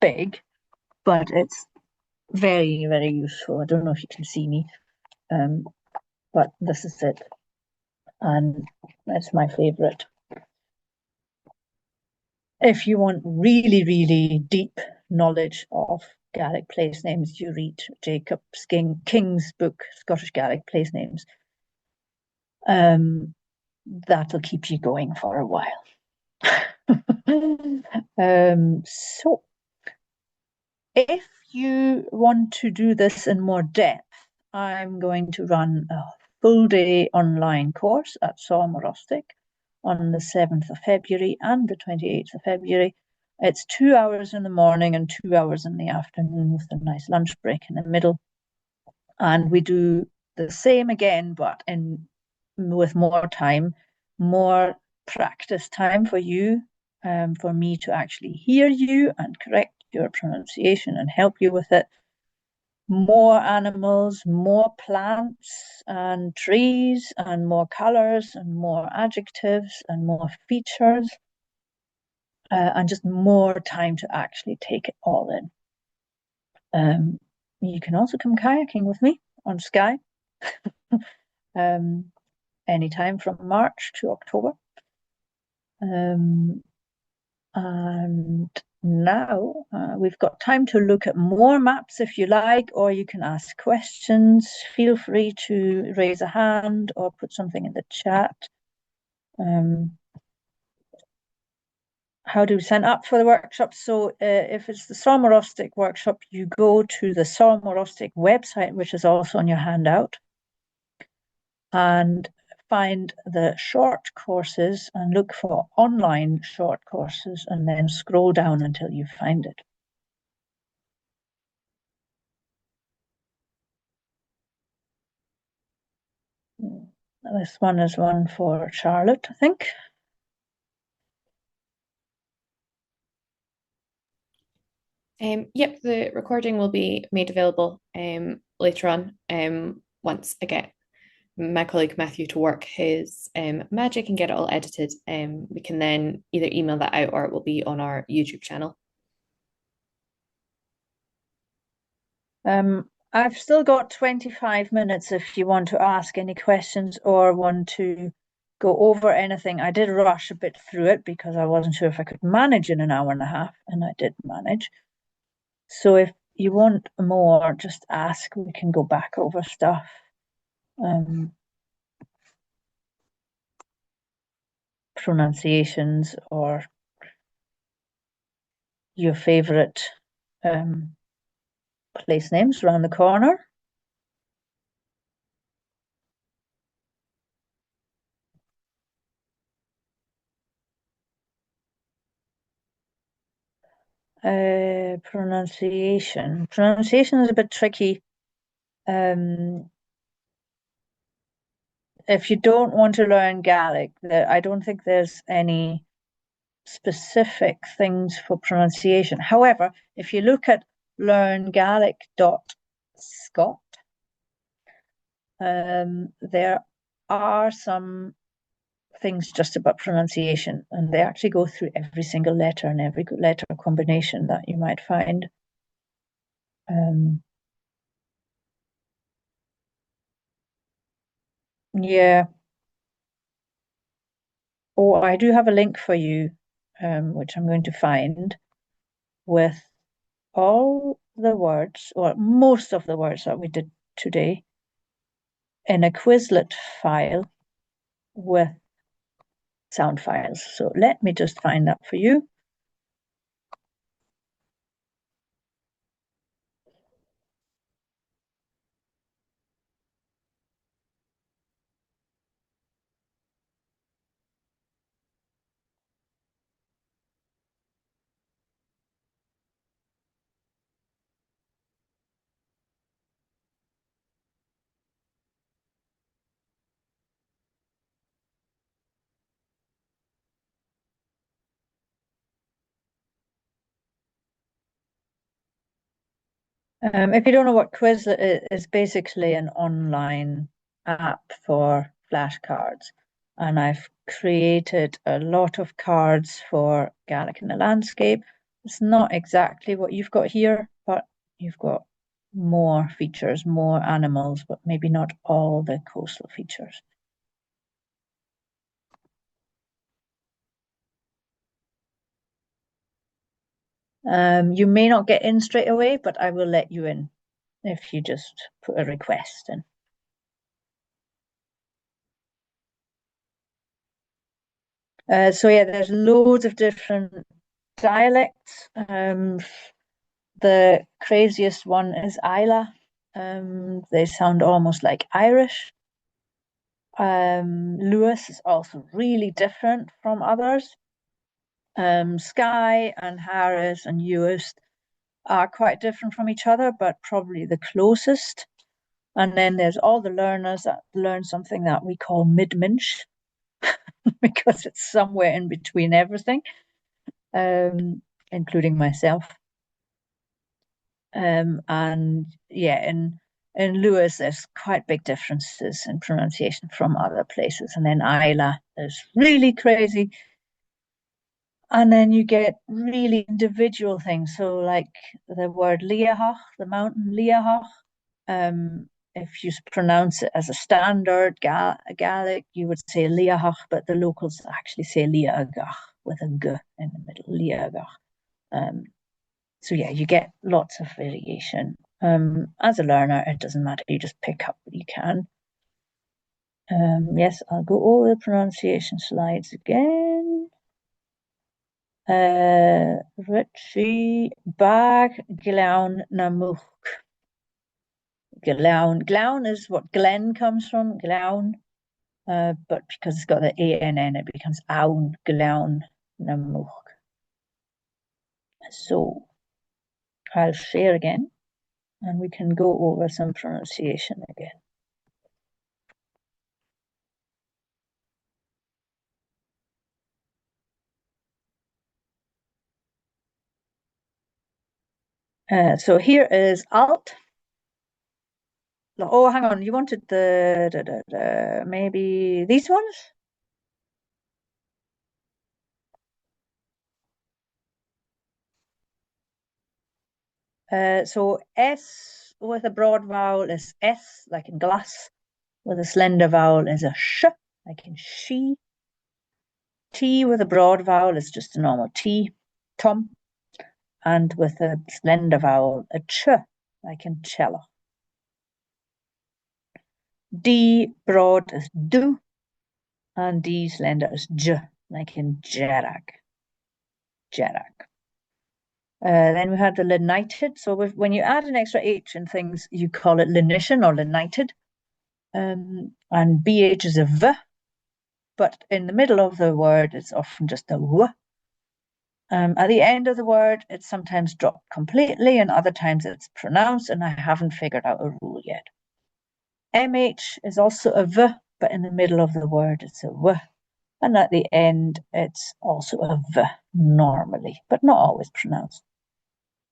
big, but it's very, very useful. I don't know if you can see me, but this is it. And it's my favorite. If you want really, really deep knowledge of Gaelic place names, you read Jacob King's book, Scottish Gaelic Place Names. That'll keep you going for a while. So, if you want to do this in more depth, I'm going to run a full day online course at Saumarostic on the 7th of February and the 28th of February. It's 2 hours in the morning and 2 hours in the afternoon with a nice lunch break in the middle. And we do the same again, but with more time, more practice time for you, for me to actually hear you and correct your pronunciation and help you with it. More animals, more plants and trees, and more colors and more adjectives and more features, and just more time to actually take it all in. You can also come kayaking with me on Sky anytime from March to October. And now we've got time to look at more maps if you like, or you can ask questions. Feel free to raise a hand or put something in the chat. How do we sign up for the workshop? So if it's the Saumarostic workshop, you go to the Saumarostic website, which is also on your handout, and find the short courses and look for online short courses, and then scroll down until you find it. This one is one for Charlotte, I think. Yep, the recording will be made available later on once I get my colleague Matthew to work his magic and get it all edited. We can then either email that out or it will be on our YouTube channel. I've still got 25 minutes if you want to ask any questions or want to go over anything. I did rush a bit through it because I wasn't sure if I could manage in an hour and a half, and I did manage. So if you want more, just ask. We can go back over stuff. Pronunciations or your favorite place names around the corner. Pronunciation. Pronunciation is a bit tricky. If you don't want to learn Gaelic, I don't think there's any specific things for pronunciation. However, if you look at learngaelic.scot, there are some things just about pronunciation, and they actually go through every single letter and every letter combination that you might find. Yeah. Oh, I do have a link for you, which I'm going to find, with all the words, or most of the words that we did today, in a Quizlet file with sound files. So let me just find that for you. If you don't know what Quizlet is, basically an online app for flashcards. And I've created a lot of cards for Gaelic in the landscape. It's not exactly what you've got here, but you've got more features, more animals, but maybe not all the coastal features. You may not get in straight away, but I will let you in if you just put a request in. So yeah, there's loads of different dialects. The craziest one is Isla. They sound almost like Irish. Lewis is also really different from others. Skye and Harris and Uist are quite different from each other, but probably the closest. And then there's all the learners that learn something that we call mid-minch, because it's somewhere in between everything, including myself. And yeah, in Lewis, there's quite big differences in pronunciation from other places. And then Isla is really crazy. And then you get really individual things. So like the word Liahach, the mountain Liahach, if you pronounce it as a standard Gaelic, you would say Liahach, but the locals actually say Liagach with a G in the middle, Liagach. So yeah, you get lots of variation. As a learner, it doesn't matter, you just pick up what you can. Yes, I'll go over the pronunciation slides again. Richie Bag Glaun Namuch. Glaun is what Glen comes from, Glaun. But because it's got the ANN, it becomes Aun, Glaun Namuch. So I'll share again and we can go over some pronunciation again. So here is Alt. Oh, hang on. You wanted the maybe these ones? So S with a broad vowel is S, like in glass. With a slender vowel is a sh, like in she. T with a broad vowel is just a normal T, Tom. And with a slender vowel, a ch, like in cello. D broad is do, and D slender is j, like in Jarak. Then we had the lenited. So when you add an extra H in things, you call it lenition or lenited. And BH is a V, but in the middle of the word, it's often just a W. At the end of the word, it's sometimes dropped completely, and other times it's pronounced, and I haven't figured out a rule yet. MH is also a V, but in the middle of the word, it's a W. And at the end, it's also a V normally, but not always pronounced.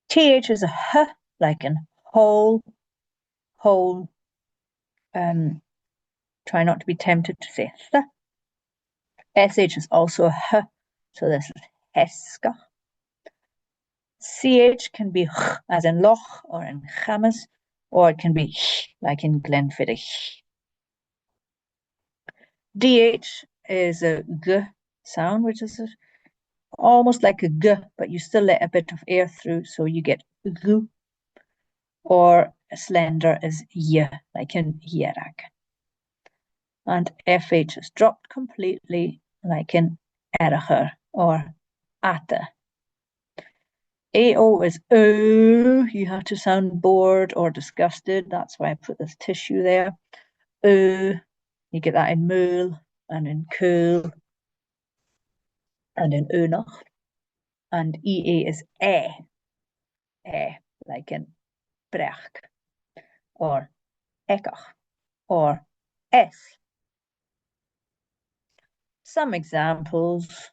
TH is a H, like in whole. Try not to be tempted to say th. SH is also a H, so this is heska. CH can be ch, as in loch or in chamas, or it can be ch, like in Glenfiddich. DH is a g sound, which is almost like a g, but you still let a bit of air through, so you get gu. Or slender is y, like in hierak. And FH is dropped completely, like in eracher or ata. AO is you have to sound bored or disgusted. That's why I put this tissue there. You get that in mul and in cool and in unach. And EA is like in brech or ekach or S. Some examples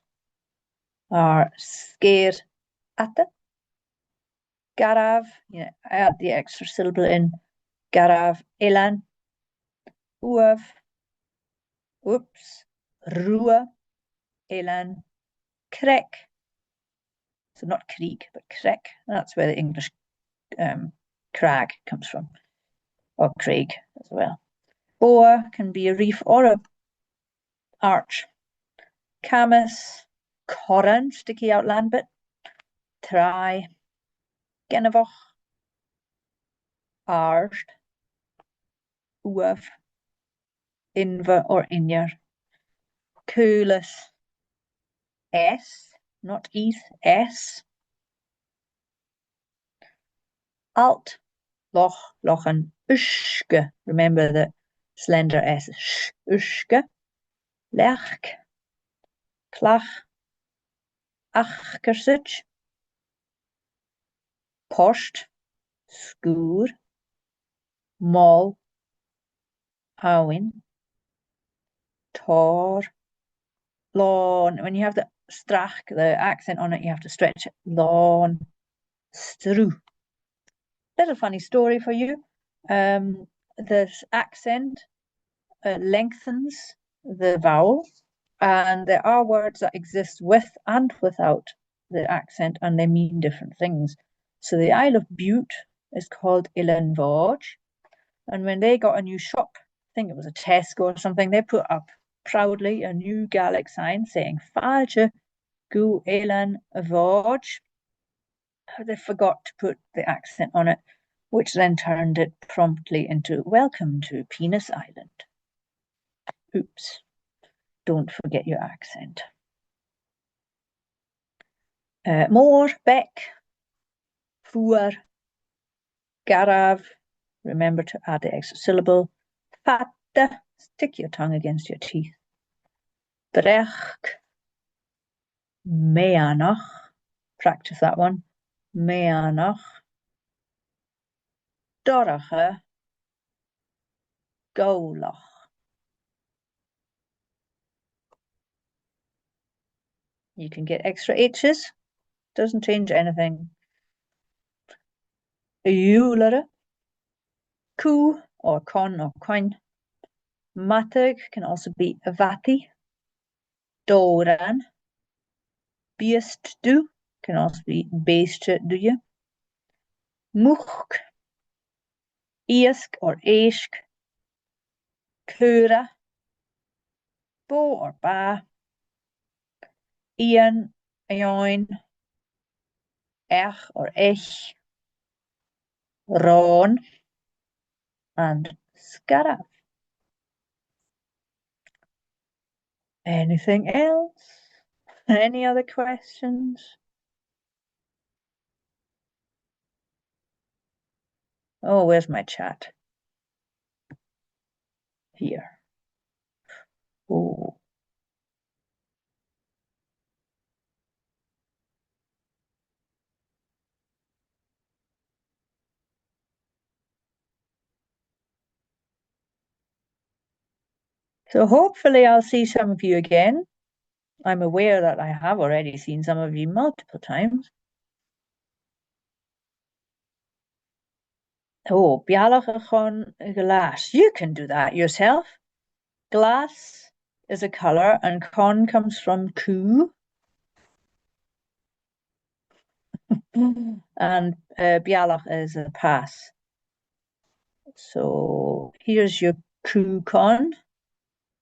are scare ata, garav, I add the extra syllable in, garav elan, uav, rua, elan, krek. So not creek, but krek. That's where the English crag comes from, or craig as well. Boa can be a reef or a arch. Camus, corran, sticky out land bit. Try, gennevoch, arsd, uaf, inver or inyer. Coolus, s, not eth, s. Alt, loch, lochen, uske. Remember that slender s, uske. Lech, clach, achkersich. Post, scoor. Mol, awin. Tor, lawn. When you have the strach, the accent on it, you have to stretch it. Lawn, stru. Little funny story for you. The accent lengthens the vowel, and there are words that exist with and without the accent, and they mean different things. So the Isle of Bute is called Ilenvoj, and when they got a new shop, I think it was a Tesco or something, they put up proudly a new Gaelic sign saying Falche gu Ilenvoj. They forgot to put the accent on it, which then turned it promptly into Welcome to Penis Island. Oops. Don't forget your accent. More, beck, fuer, garav. Remember to add the extra syllable. Fatte, stick your tongue against your teeth. Brech, meanach. Practice that one. Meanach. Dorache, golach. You can get extra H's. Doesn't change anything. Eulere, ku or con or coin. Mateg can also be vati. Doran. Beest du can also be based do you. Much. Eask or eisk. Kura. Bo or ba. Ian, aoin. Ech or ech. Ron. And scaraf. Anything else? Any other questions? Oh, where's my chat? Here. Oh. So hopefully I'll see some of you again. I'm aware that I have already seen some of you multiple times. Oh, bialach con glass. You can do that yourself. Glass is a color and con comes from ku. And bialach is a pass. So here's your ku con,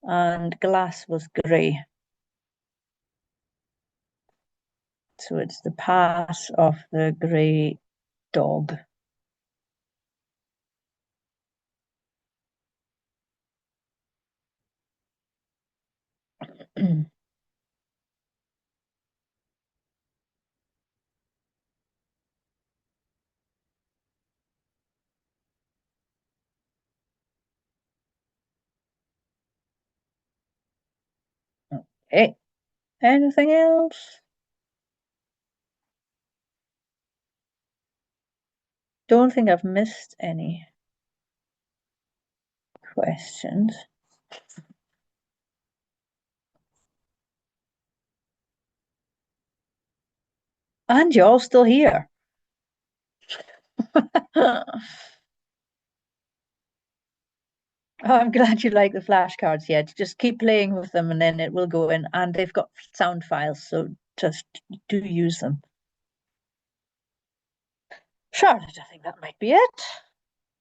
and glass was grey. So it's the pass of the grey dog. Okay, anything else? Don't think I've missed any questions. And you're all still here. Oh, I'm glad you like the flashcards yet. Just keep playing with them and then it will go in. And they've got sound files, so just do use them. Charlotte, I think that might be it.